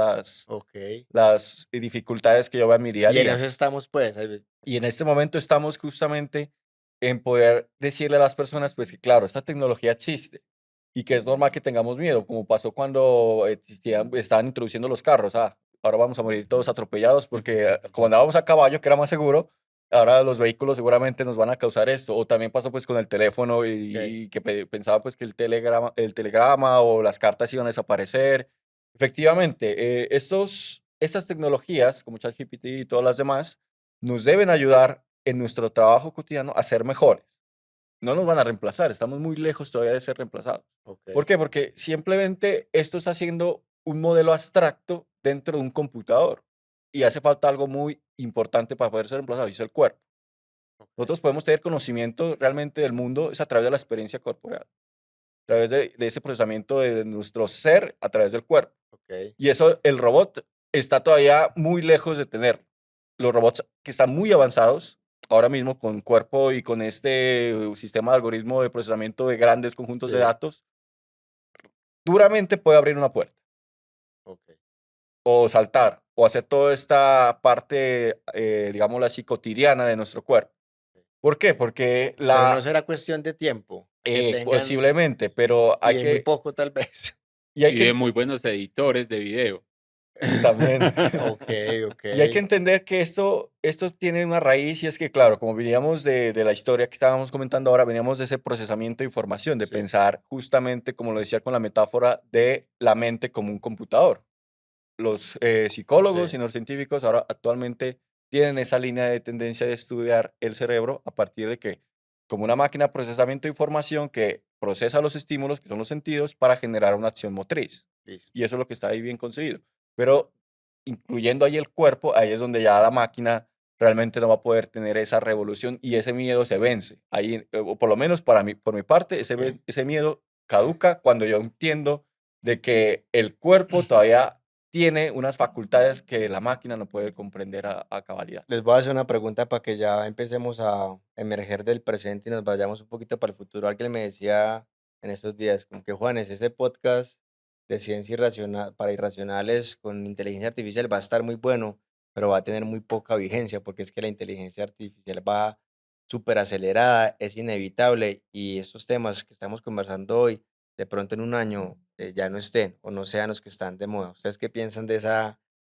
Ok. las dificultades que yo veo en mi día a Y en día. eso estamos, pues. Ahí Y en este momento estamos justamente en poder decirle a las personas, pues que claro, esta tecnología existe y que es normal que tengamos miedo, como pasó cuando estaban introduciendo los carros. Ahora vamos a morir todos atropellados porque como andábamos a caballo, que era más seguro, ahora los vehículos seguramente nos van a causar esto. O también pasó pues con el teléfono Ok. y que pensaba pues que el telegrama o las cartas iban a desaparecer. Efectivamente, estas tecnologías como ChatGPT y todas las demás, nos deben ayudar en nuestro trabajo cotidiano a ser mejores. No nos van a reemplazar, estamos muy lejos todavía de ser reemplazados. ¿Por Ok. qué? Porque simplemente esto está haciendo un modelo abstracto dentro de un computador y hace falta algo muy importante para poder ser reemplazado y es el cuerpo. Ok. Nosotros podemos tener conocimiento realmente del mundo es a través de la experiencia corporal, a través de ese procesamiento de nuestro ser a través del cuerpo. Ok. Y eso el robot está todavía muy lejos de tener. Los robots que están muy avanzados ahora mismo con cuerpo y con este sistema de algoritmo de procesamiento de grandes conjuntos de Sí. datos, duramente puede abrir una puerta Ok. o saltar o hacer toda esta parte, digámoslo así, cotidiana de nuestro cuerpo. ¿Por qué? Porque Pero no será cuestión de tiempo que tengan, posiblemente, pero y hay de muy que, poco tal vez. y hay Y de que muy buenos editores de video. También. Ok, ok. Y hay que entender que esto tiene una raíz y es que, claro, como veníamos de la historia que estábamos comentando ahora, veníamos de ese procesamiento de información, de Sí, pensar justamente, como lo decía con la metáfora, de la mente como un computador. Los psicólogos sí. y neurocientíficos ahora actualmente tienen esa línea de tendencia de estudiar el cerebro a partir de que, como una máquina de procesamiento de información que procesa los estímulos, que son los sentidos, para generar una acción motriz. Listo. Y eso es lo que está ahí bien conseguido. Pero incluyendo ahí el cuerpo, ahí es donde ya la máquina realmente no va a poder tener esa revolución y ese miedo se vence. Ahí, o por lo menos para mí, por mi parte, ese miedo caduca cuando yo entiendo de que el cuerpo todavía tiene unas facultades que la máquina no puede comprender a cabalidad. Les voy a hacer una pregunta para que ya empecemos a emerger del presente y nos vayamos un poquito para el futuro. Alguien me decía en estos días, como que Juanes, ese podcast de ciencia irracional, para irracionales con inteligencia artificial va a estar muy bueno, pero va a tener muy poca vigencia porque es que la inteligencia artificial va súper acelerada, es inevitable y estos temas que estamos conversando hoy, de pronto en un año ya no estén o no sean los que están de moda. ¿Ustedes qué piensan de ese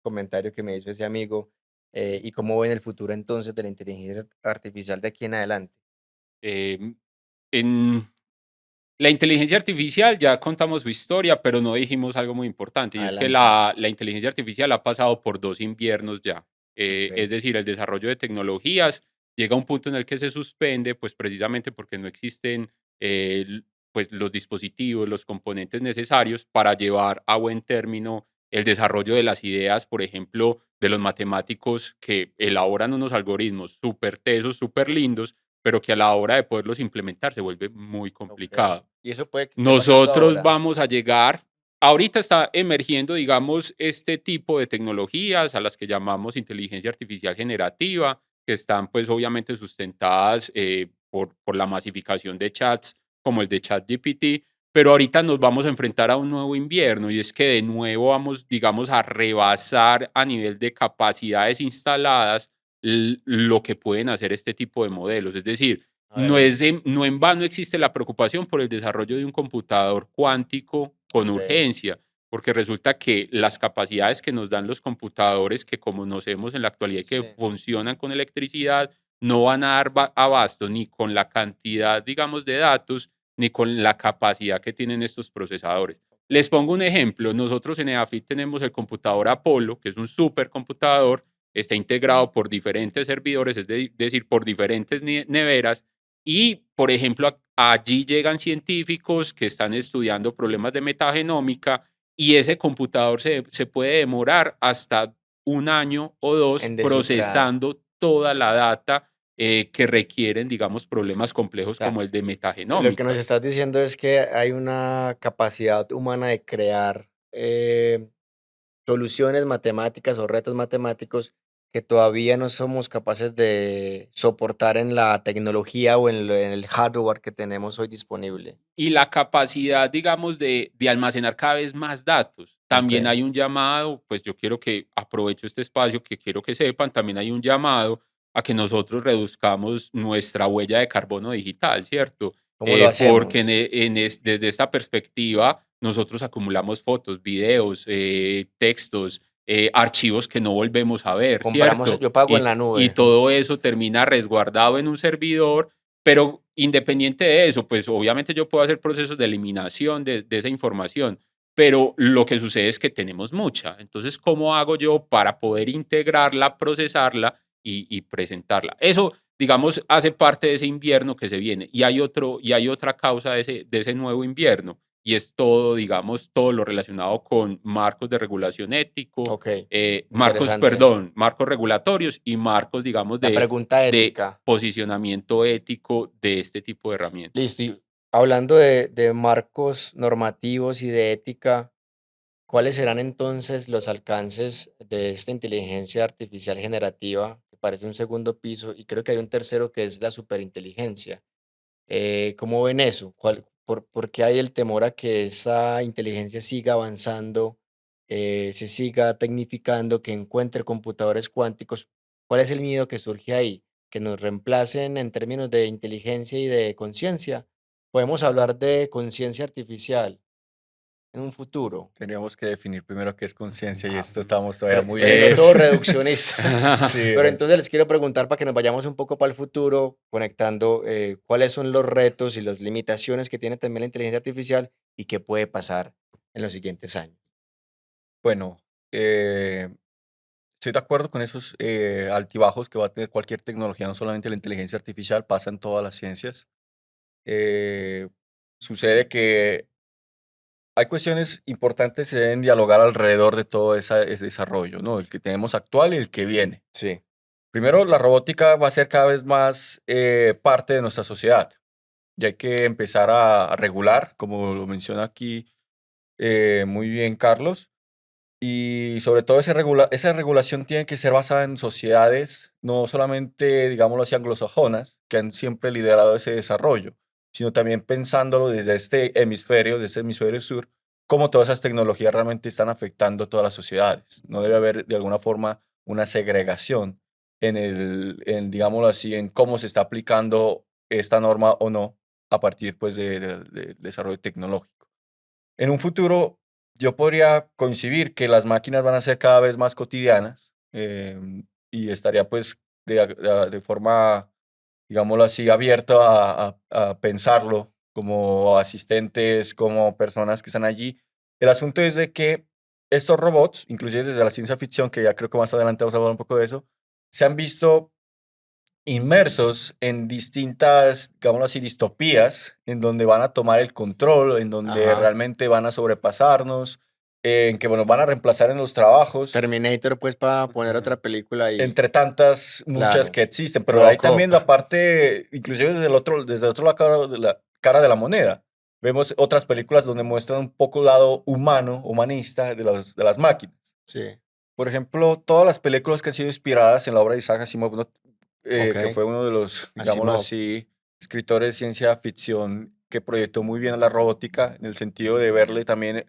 comentario que me hizo ese amigo? ¿Y cómo ven el futuro entonces de la inteligencia artificial de aquí en adelante? Em, en la inteligencia artificial ya contamos su historia, pero no dijimos algo muy importante, y es que Adelante. la inteligencia artificial ha pasado por 2 inviernos ya. Es Ok, decir, el desarrollo de tecnologías llega a un punto en el que se suspende, pues, precisamente porque no existen, pues, los dispositivos, los componentes necesarios para llevar a buen término el desarrollo de las ideas, por ejemplo, de los matemáticos que elaboran unos algoritmos súper tesos, súper lindos, pero que a la hora de poderlos implementar se vuelve muy ok. complicado. Y eso puede que esté pasando Nosotros ahora. vamos a llegar, ahorita está emergiendo, digamos, este tipo de tecnologías a las que llamamos inteligencia artificial generativa, que están pues obviamente sustentadas por la masificación de chats como el de ChatGPT, pero ahorita nos vamos a enfrentar a un nuevo invierno y es que de nuevo vamos, digamos, a rebasar a nivel de capacidades instaladas lo que pueden hacer este tipo de modelos. Es decir, A ver, no en vano existe la preocupación por el desarrollo de un computador cuántico con ok, urgencia, porque resulta que las capacidades que nos dan los computadores, que como conocemos en la actualidad y que sí. funcionan con electricidad, no van a dar abasto ni con la cantidad, digamos, de datos, ni con la capacidad que tienen estos procesadores. Les pongo un ejemplo. Nosotros en EAFIT tenemos el computador Apolo, que es un supercomputador, está integrado por diferentes servidores, decir, por diferentes neveras, y, por ejemplo, allí llegan científicos que están estudiando problemas de metagenómica y ese computador se puede demorar hasta 1 año o 2 En descifrar. procesando toda la data que requieren, digamos, problemas O complejos sea, como el de lo que nos metagenómica. estás diciendo es que hay una capacidad humana de crear soluciones matemáticas o retos matemáticos que todavía no somos capaces de soportar en la tecnología o en el hardware que tenemos hoy disponible. Y la capacidad, digamos, de almacenar cada vez más datos. Ok, También hay un llamado, pues yo quiero que aprovecho este espacio, que quiero que sepan, también hay un llamado a que nosotros reduzcamos nuestra huella de carbono digital, ¿cierto? ¿cómo lo Porque hacemos? desde esta perspectiva nosotros acumulamos fotos, videos, textos, archivos que no volvemos a ver, Compramos, ¿cierto? yo pago en la Y nube. todo eso termina resguardado en un servidor, pero independiente de eso, pues obviamente yo puedo hacer procesos de eliminación de esa información, pero lo que sucede es que tenemos mucha. Entonces, ¿cómo hago yo para poder integrarla, procesarla y presentarla? Eso, digamos, hace parte de ese invierno que se viene. Y hay otra causa de ese nuevo invierno, y es todo, digamos, todo lo relacionado con marcos de regulación ético, Ok, interesante. marcos regulatorios y marcos, digamos, La pregunta de ética. posicionamiento ético de este tipo de herramientas. Listo. Y hablando de marcos normativos y de ética, ¿cuáles serán entonces los alcances de esta inteligencia artificial generativa, que parece un segundo piso, y creo que hay un tercero que es la superinteligencia? ¿Cómo ven eso? ¿Por qué hay el temor a que esa inteligencia siga avanzando, se siga tecnificando, que encuentre computadores cuánticos? ¿Cuál es el miedo que surge ahí? ¿Que nos reemplacen en términos de inteligencia y de conciencia? Podemos hablar de conciencia artificial, en un futuro? Tendríamos que definir primero qué es conciencia y esto estamos todavía muy Todo lejos. reduccionista. Sí, Pero entonces les quiero preguntar para que nos vayamos un poco para el futuro, conectando cuáles son los retos y las limitaciones que tiene también la inteligencia artificial y qué puede pasar en los siguientes años. bueno, estoy de acuerdo con esos altibajos que va a tener cualquier tecnología, no solamente la inteligencia artificial, pasa en todas las ciencias. Eh, Sucede que hay cuestiones importantes que se deben dialogar alrededor de todo ese desarrollo, ¿no? El que tenemos actual y el que viene. Sí. Primero, la robótica va a ser cada vez más parte de nuestra sociedad. Y hay que empezar a regular, como lo menciona aquí muy bien Carlos. Y sobre todo esa regulación tiene que ser basada en sociedades, no solamente, digámoslo así, anglosajonas, que han siempre liderado ese desarrollo, sino también pensándolo desde este hemisferio sur, cómo todas esas tecnologías realmente están afectando a todas las sociedades. No debe haber, de alguna forma, una segregación digámoslo así, en cómo se está aplicando esta norma o no a partir, pues, del desarrollo tecnológico. En un futuro, yo podría concebir que las máquinas van a ser cada vez más cotidianas y estaría pues de forma, digámoslo así, abierto a pensarlo como asistentes, como personas que están allí. El asunto es de que estos robots, inclusive desde la ciencia ficción, que ya creo que más adelante vamos a hablar un poco de eso, se han visto inmersos en distintas, digámoslo así, distopías, en donde van a tomar el control, en donde Ajá. realmente van a sobrepasarnos, en que bueno, van a reemplazar en los trabajos, Terminator, pues, para poner otra película ahí. entre tantas, muchas Claro. que existen, pero hay Robocop. también la parte, inclusive desde el otro lado de la cara de la moneda. Vemos otras películas donde muestran un poco el lado humano, humanista de las máquinas. Sí. Por ejemplo, todas las películas que han sido inspiradas en la obra de Isaac Asimov, ¿no? Que Ok. fue uno de los, digámoslo Asimov. así, escritores de ciencia ficción que proyectó muy bien a la robótica en el sentido de verle también.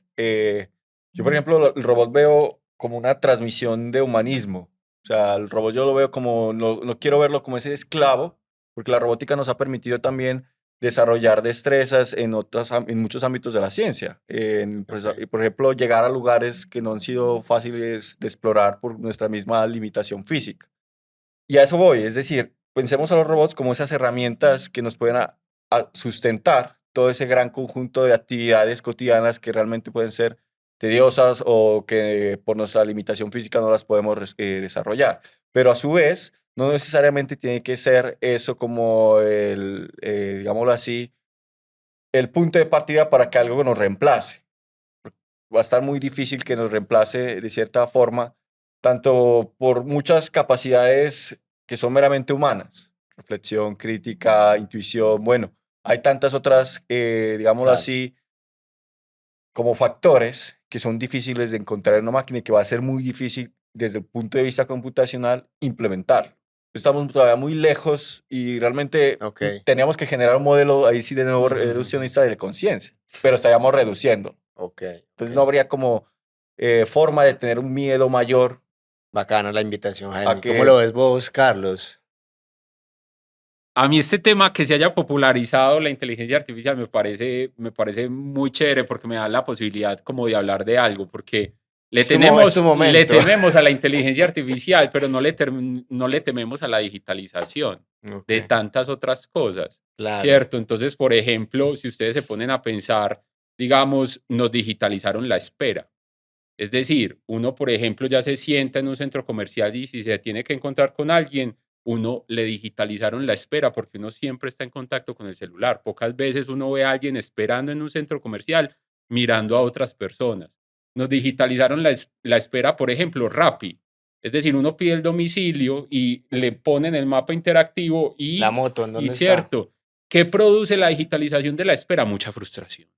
Yo, por ejemplo, el robot veo como una transmisión de humanismo. O sea, el robot yo lo veo como, no quiero verlo como ese esclavo, porque la robótica nos ha permitido también desarrollar destrezas en muchos ámbitos de la ciencia. Ok. Por ejemplo, llegar a lugares que no han sido fáciles de explorar por nuestra misma limitación física. Y a eso voy, es decir, pensemos a los robots como esas herramientas que nos pueden a sustentar todo ese gran conjunto de actividades cotidianas que realmente pueden ser tediosas o que por nuestra limitación física no las podemos desarrollar. Pero a su vez, no necesariamente tiene que ser eso como digámoslo así, el punto de partida para que algo nos reemplace. Va a estar muy difícil que nos reemplace de cierta forma, tanto por muchas capacidades que son meramente humanas, reflexión, crítica, intuición, bueno, hay tantas otras, digámoslo Claro. así, como factores que son difíciles de encontrar en una máquina y que va a ser muy difícil desde el punto de vista computacional implementar. Estamos todavía muy lejos y realmente Ok. teníamos que generar un modelo ahí sí de nuevo reduccionista de la conciencia, pero estaríamos reduciendo. Ok. Entonces no habría como forma de tener un miedo mayor Bacano la invitación, a Jaime. que ¿Cómo lo ves vos, Carlos? A mí este tema que se haya popularizado la inteligencia artificial me parece muy chévere porque me da la posibilidad como de hablar de algo, porque Es tu momento. le tememos a la inteligencia artificial, pero no le tememos a la digitalización Ok. de tantas otras cosas, Claro. ¿cierto? Entonces, por ejemplo, si ustedes se ponen a pensar, digamos, nos digitalizaron la espera. Es decir, uno, por ejemplo, ya se sienta en un centro comercial y si se tiene que encontrar con alguien, uno le digitalizaron la espera porque uno siempre está en contacto con el celular. Pocas veces uno ve a alguien esperando en un centro comercial mirando a otras personas. Nos digitalizaron la espera, por ejemplo, Rappi. Es decir, uno pide el domicilio y le ponen el mapa interactivo La moto, ¿en y dónde está? cierto, ¿qué produce la digitalización de la espera? Mucha frustración.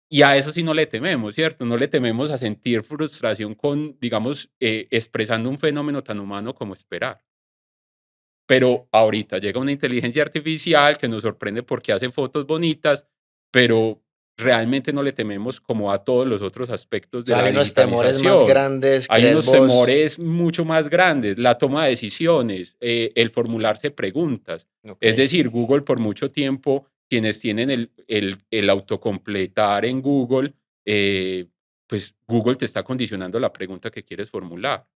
Y a eso sí no le tememos, ¿cierto? No le tememos a sentir frustración con, digamos, expresando un fenómeno tan humano como esperar. Pero ahorita llega una inteligencia artificial que nos sorprende porque hace fotos bonitas, pero realmente no le tememos como a todos los otros aspectos O de sea, la hay unos temores más digitalización. grandes, Hay ¿crees unos vos? temores mucho más grandes, la toma de decisiones, el formularse preguntas. Ok. Es decir, Google por mucho tiempo, quienes tienen el autocompletar en Google, pues Google te está condicionando la pregunta que quieres formular.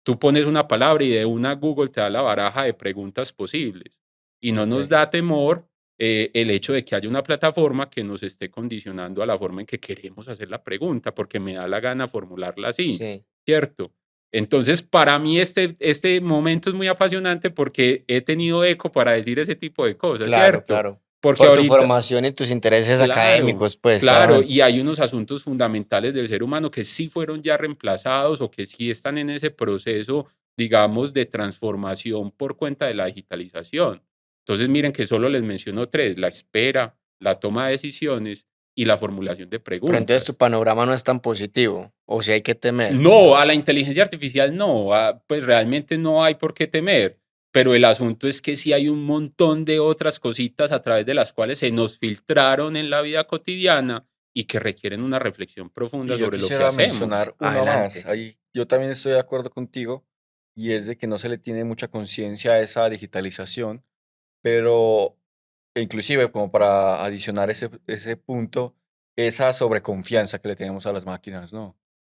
Tú pones una palabra y de una Google te da la baraja de preguntas posibles. Y no nos da temor el hecho de que haya una plataforma que nos esté condicionando a la forma en que queremos hacer la pregunta, porque me da la gana formularla así, Sí. ¿cierto? Entonces, para mí este momento es muy apasionante porque he tenido eco para decir ese tipo de cosas, Claro, ¿cierto? claro. Porque Por tu ahorita, formación y tus intereses claro, académicos, pues, claro, claramente. y hay unos asuntos fundamentales del ser humano que sí fueron ya reemplazados o que sí están en ese proceso, digamos, de transformación por cuenta de la digitalización. Entonces, miren que solo les menciono 3: la espera, la toma de decisiones y la formulación de Pero entonces tu preguntas. panorama no es tan positivo, o si hay que temer. No, a la inteligencia artificial no, pues realmente no hay por qué temer, pero el asunto es que sí hay un montón de otras cositas a través de las cuales se nos filtraron en la vida cotidiana y que requieren una reflexión profunda Y yo sobre lo que quisiera hacemos. mencionar una Adelante. más. Ahí yo también estoy de acuerdo contigo y es de que no se le tiene mucha conciencia a esa digitalización, pero inclusive como para adicionar ese punto, esa sobreconfianza que le tenemos a las máquinas, ¿no?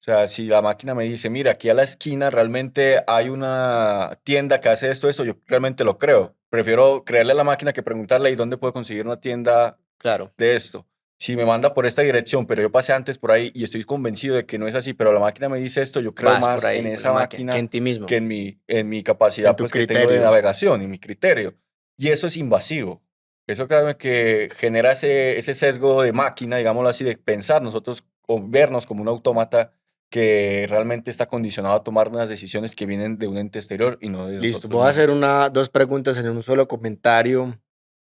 O sea, si la máquina me dice, mira, aquí a la esquina realmente hay una tienda que hace esto, yo realmente lo creo. Prefiero creerle a la máquina que preguntarle, ¿y dónde puedo conseguir una tienda Claro. de esto? Si me manda por esta dirección, pero yo pasé antes por ahí y estoy convencido de que no es así, pero la máquina me dice esto, yo creo Vas por más en ahí con la esa máquina que máquina en ti mismo, que en mi en capacidad tu pues que tengo de criterio. navegación y mi criterio. Y eso es invasivo. Eso créanme que genera ese sesgo de máquina, digámoslo así, de pensar nosotros o vernos como un autómata que realmente está condicionado a tomar unas decisiones que vienen de un ente exterior y no de Listo, nosotros voy a hacer mismos. 2 preguntas en un solo comentario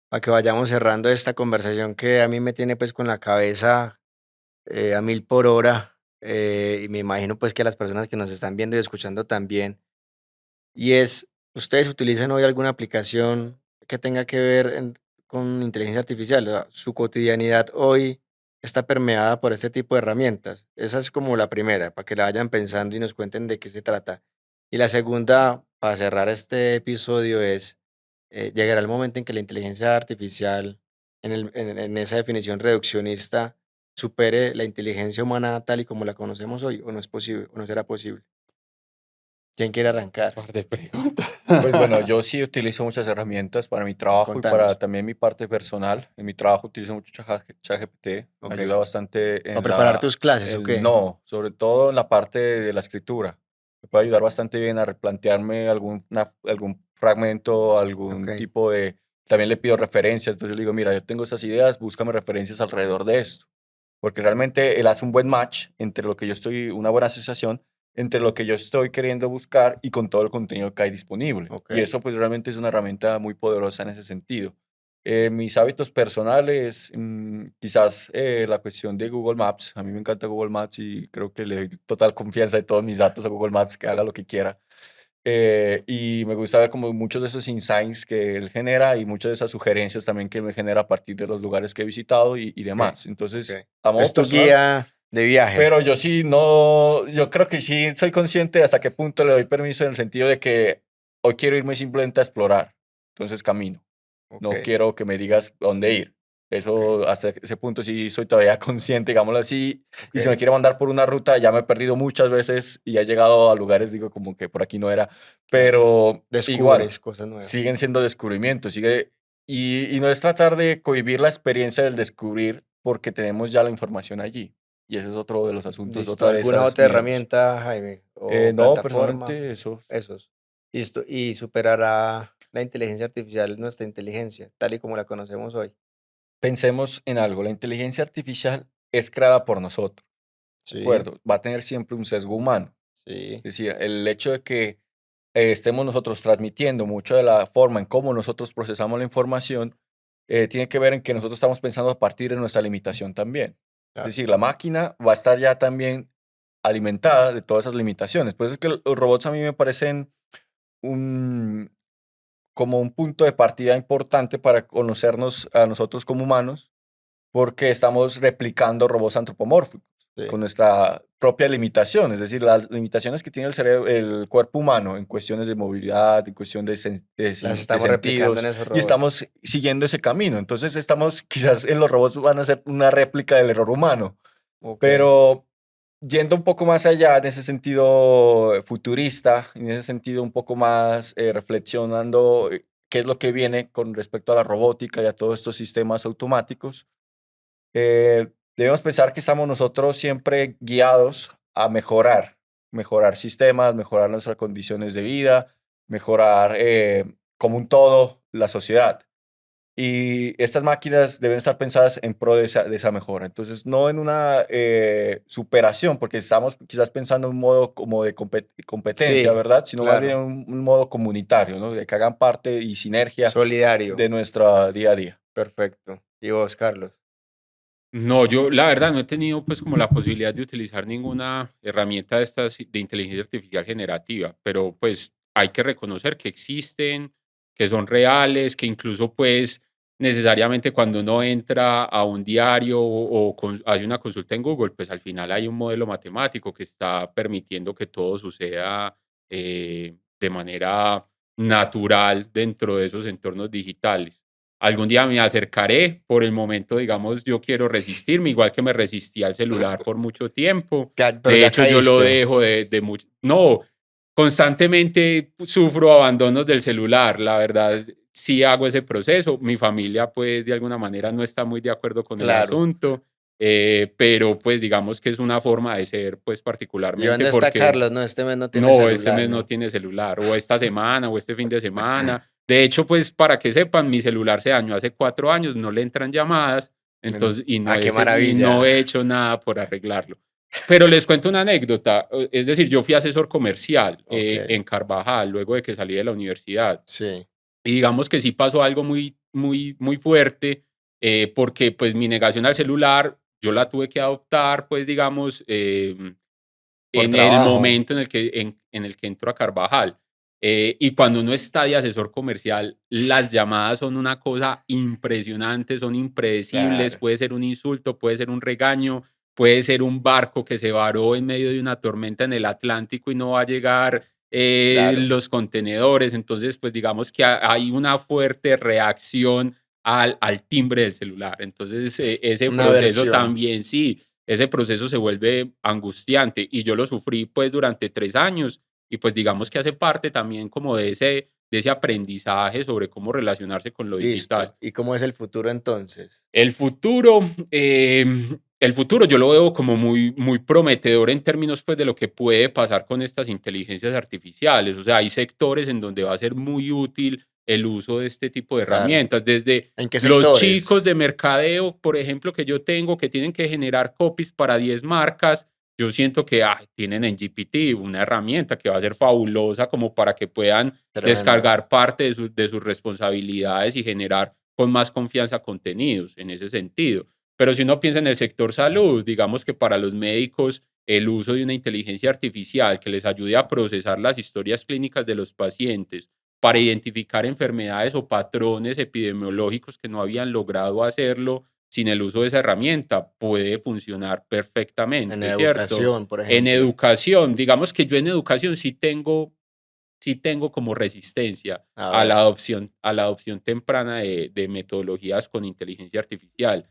para que vayamos cerrando esta conversación que a mí me tiene pues con la cabeza a 1000 por hora, y me imagino pues que a las personas que nos están viendo y escuchando también. Y es, ¿ustedes utilizan hoy alguna aplicación que tenga que ver con inteligencia artificial? O sea, su cotidianidad hoy está permeada por este tipo de herramientas. Esa es como la primera, para que la vayan pensando y nos cuenten de qué se trata. Y la segunda, para cerrar este episodio, es, llegará el momento en que la inteligencia artificial, en esa definición reduccionista, supere la inteligencia humana tal y como la conocemos hoy, o no es posible, o no será posible. ¿Quién quiere arrancar? Par de preguntas. Pues bueno, yo sí utilizo muchas herramientas para mi trabajo y para Contanos. también mi parte personal. En mi trabajo utilizo mucho ChatGPT, me Ok. ayuda bastante ¿Para en preparar tus clases o qué? no, sobre todo en la parte de la escritura. Me puede ayudar bastante bien a replantearme algún fragmento, Ok. algún tipo de... También le pido referencias, entonces le digo, mira, yo tengo estas ideas, búscame referencias alrededor de esto. Porque realmente él hace un buen match entre lo que yo estoy, una buena asociación entre lo que yo estoy queriendo buscar y con todo el contenido que hay disponible. Ok. Y eso pues realmente es una herramienta muy poderosa en ese sentido. Mis hábitos personales, quizás la cuestión de Google Maps. A mí me encanta Google Maps y creo que le doy total confianza de todos mis datos a Google Maps, que haga lo que quiera. Y me gusta ver como muchos de esos insights que él genera y muchas de esas sugerencias también que él me genera a partir de los lugares que he visitado y Ok. demás. Ok. Entonces, a modo Es tu personal, guía de viaje. pero yo sí no, yo creo que sí soy consciente de hasta qué punto le doy permiso en el sentido de que hoy quiero irme simplemente a explorar, entonces camino. No Ok. quiero que me digas dónde ir. Ok. Eso, hasta ese punto sí soy todavía consciente, digámoslo así. Y si me Ok. quiere mandar por una ruta, ya me he perdido muchas veces y he llegado a lugares, digo, como que por aquí no era. Claro. Pero igual, Descubres cosas nuevas. siguen siendo descubrimientos. Y no es tratar de cohibir la experiencia del descubrir porque tenemos ya la información allí. Y ese es otro de los asuntos, ¿Listo? otra de ¿Alguna esas otra miedos. herramienta, Jaime? ¿O No, plataforma? personalmente eso. Esos. Listo. Y superará la inteligencia artificial nuestra inteligencia, tal y como la conocemos hoy. Pensemos en algo, la inteligencia artificial es creada por nosotros, ¿de Sí, acuerdo? Va a tener siempre un sesgo humano. sí. Es decir, el hecho de que estemos nosotros transmitiendo mucho de la forma en cómo nosotros procesamos la información, tiene que ver en que nosotros estamos pensando a partir de nuestra limitación también. Es Claro. decir, la máquina va a estar ya también alimentada de todas esas limitaciones. Por eso es que los robots a mí me parecen un, como un punto de partida importante para conocernos a nosotros como humanos, porque estamos replicando robots antropomórficos Sí. con nuestra propia limitación, es decir, las limitaciones que tiene el cerebro, el cuerpo humano en cuestiones de movilidad, en cuestión Las de estamos replicando en sentidos, esos y robots. estamos siguiendo ese camino. Entonces estamos, quizás en los robots van a ser una réplica del error humano. Ok. Pero yendo un poco más allá, en ese sentido futurista, en ese sentido un poco más reflexionando qué es lo que viene con respecto a la robótica y a todos estos sistemas automáticos, debemos pensar que estamos nosotros siempre guiados a mejorar sistemas, mejorar nuestras condiciones de vida, mejorar como un todo la sociedad. Y estas máquinas deben estar pensadas en pro de esa mejora. Entonces, no en una superación, porque estamos quizás pensando en un modo como de competencia, Sí, ¿verdad? Sino más bien claro. un modo comunitario, ¿no? De que hagan parte y sinergia Solidario. de nuestro día a día. Perfecto. ¿Y vos, Carlos? No, yo la verdad no he tenido pues como la posibilidad de utilizar ninguna herramienta de estas de inteligencia artificial generativa, pero pues hay que reconocer que existen, que son reales, que incluso pues necesariamente cuando uno entra a un diario o hace una consulta en Google, pues al final hay un modelo matemático que está permitiendo que todo suceda de manera natural dentro de esos entornos digitales. Algún día me acercaré, por el momento, digamos, yo quiero resistirme, igual que me resistí al celular por mucho tiempo. Pero De ya hecho, yo lo caíste. dejo de mucho. No, constantemente sufro abandonos del celular, la verdad, sí hago ese proceso. Mi familia, pues, de alguna manera no está muy de acuerdo con el Claro. asunto, pero pues digamos que es una forma de ser, pues, ¿Y particularmente dónde está porque Carlos? No, este mes no tiene no, este celular, mes no ¿no? tiene celular, o esta semana, o este fin de semana. De hecho, pues para que sepan, mi celular se dañó hace 4 años, no le entran llamadas, entonces, Ah, qué y maravilla. no he hecho nada por arreglarlo. Pero les cuento una anécdota, es decir, yo fui asesor comercial Ok. en Carvajal luego de que salí de la universidad. Sí. Y digamos que sí pasó algo muy, muy, muy fuerte, porque pues mi negación al celular, yo la tuve que adoptar, pues digamos, Por en el trabajo. momento en el que entro a Carvajal. Y cuando uno está de asesor comercial, las llamadas son una cosa impresionante, son impredecibles, Claro. puede ser un insulto, puede ser un regaño, puede ser un barco que se varó en medio de una tormenta en el Atlántico y no va a llegar Claro. los contenedores. Entonces, pues digamos que hay una fuerte reacción al timbre del celular. Entonces, ese Una proceso versión. también, sí, ese proceso se vuelve angustiante y yo lo sufrí pues durante 3 años y pues digamos que hace parte también como de ese aprendizaje sobre cómo relacionarse con lo digital. Listo. ¿Y cómo es el futuro entonces? El futuro, el futuro yo lo veo como muy, muy prometedor en términos pues de lo que puede pasar con estas inteligencias artificiales. O sea, hay sectores en donde va a ser muy útil el uso de este tipo de Claro. herramientas, desde ¿En qué los chicos sectores? de mercadeo, por ejemplo, que yo tengo, que tienen que generar copies para 10 marcas. Yo siento que tienen en GPT una herramienta que va a ser fabulosa como para que puedan Tremendo. descargar parte de sus responsabilidades y generar con más confianza contenidos en ese sentido. Pero si uno piensa en el sector salud, digamos que para los médicos el uso de una inteligencia artificial que les ayude a procesar las historias clínicas de los pacientes para identificar enfermedades o patrones epidemiológicos que no habían logrado hacerlo sin el uso de esa herramienta, puede funcionar En perfectamente, ¿cierto? educación, por En ejemplo. educación, digamos que yo en educación sí tengo como resistencia A ver. a la adopción temprana de metodologías con inteligencia artificial.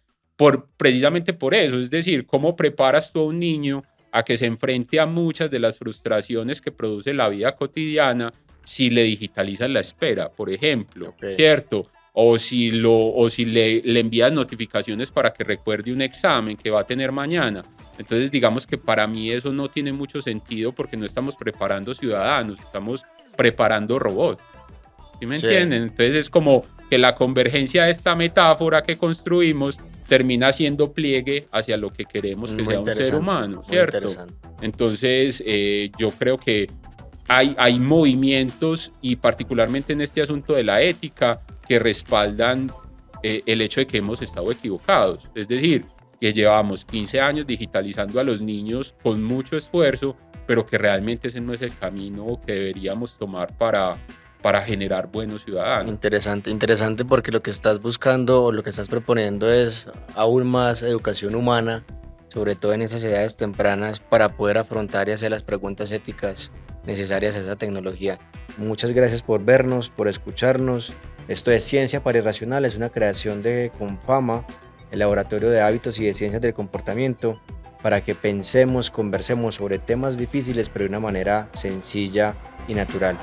Precisamente por eso, es decir, ¿cómo preparas tú a un niño a que se enfrente a muchas de las frustraciones que produce la vida cotidiana si le digitalizas la espera, por ejemplo, Ok. ¿cierto? O si le envías notificaciones para que recuerde un examen que va a tener mañana. Entonces, digamos que para mí eso no tiene mucho sentido porque no estamos preparando ciudadanos, estamos preparando robots. ¿Sí me Sí. entienden? Entonces es como que la convergencia de esta metáfora que construimos termina siendo pliegue hacia lo que queremos que Muy sea un ser interesante. humano, Muy ¿cierto? interesante. Entonces yo creo que hay movimientos y particularmente en este asunto de la ética que respaldan el hecho de que hemos estado equivocados. Es decir, que llevamos 15 años digitalizando a los niños con mucho esfuerzo, pero que realmente ese no es el camino que deberíamos tomar para generar buenos ciudadanos. Interesante, interesante porque lo que estás buscando o lo que estás proponiendo es aún más educación humana, sobre todo en esas edades tempranas, para poder afrontar y hacer las preguntas éticas necesarias a esa tecnología. Muchas gracias por vernos, por escucharnos. Esto es Ciencia para Irracional, es una creación de Confama, el Laboratorio de Hábitos y de Ciencias del Comportamiento. para que pensemos, conversemos sobre temas difíciles, pero de una manera sencilla y natural.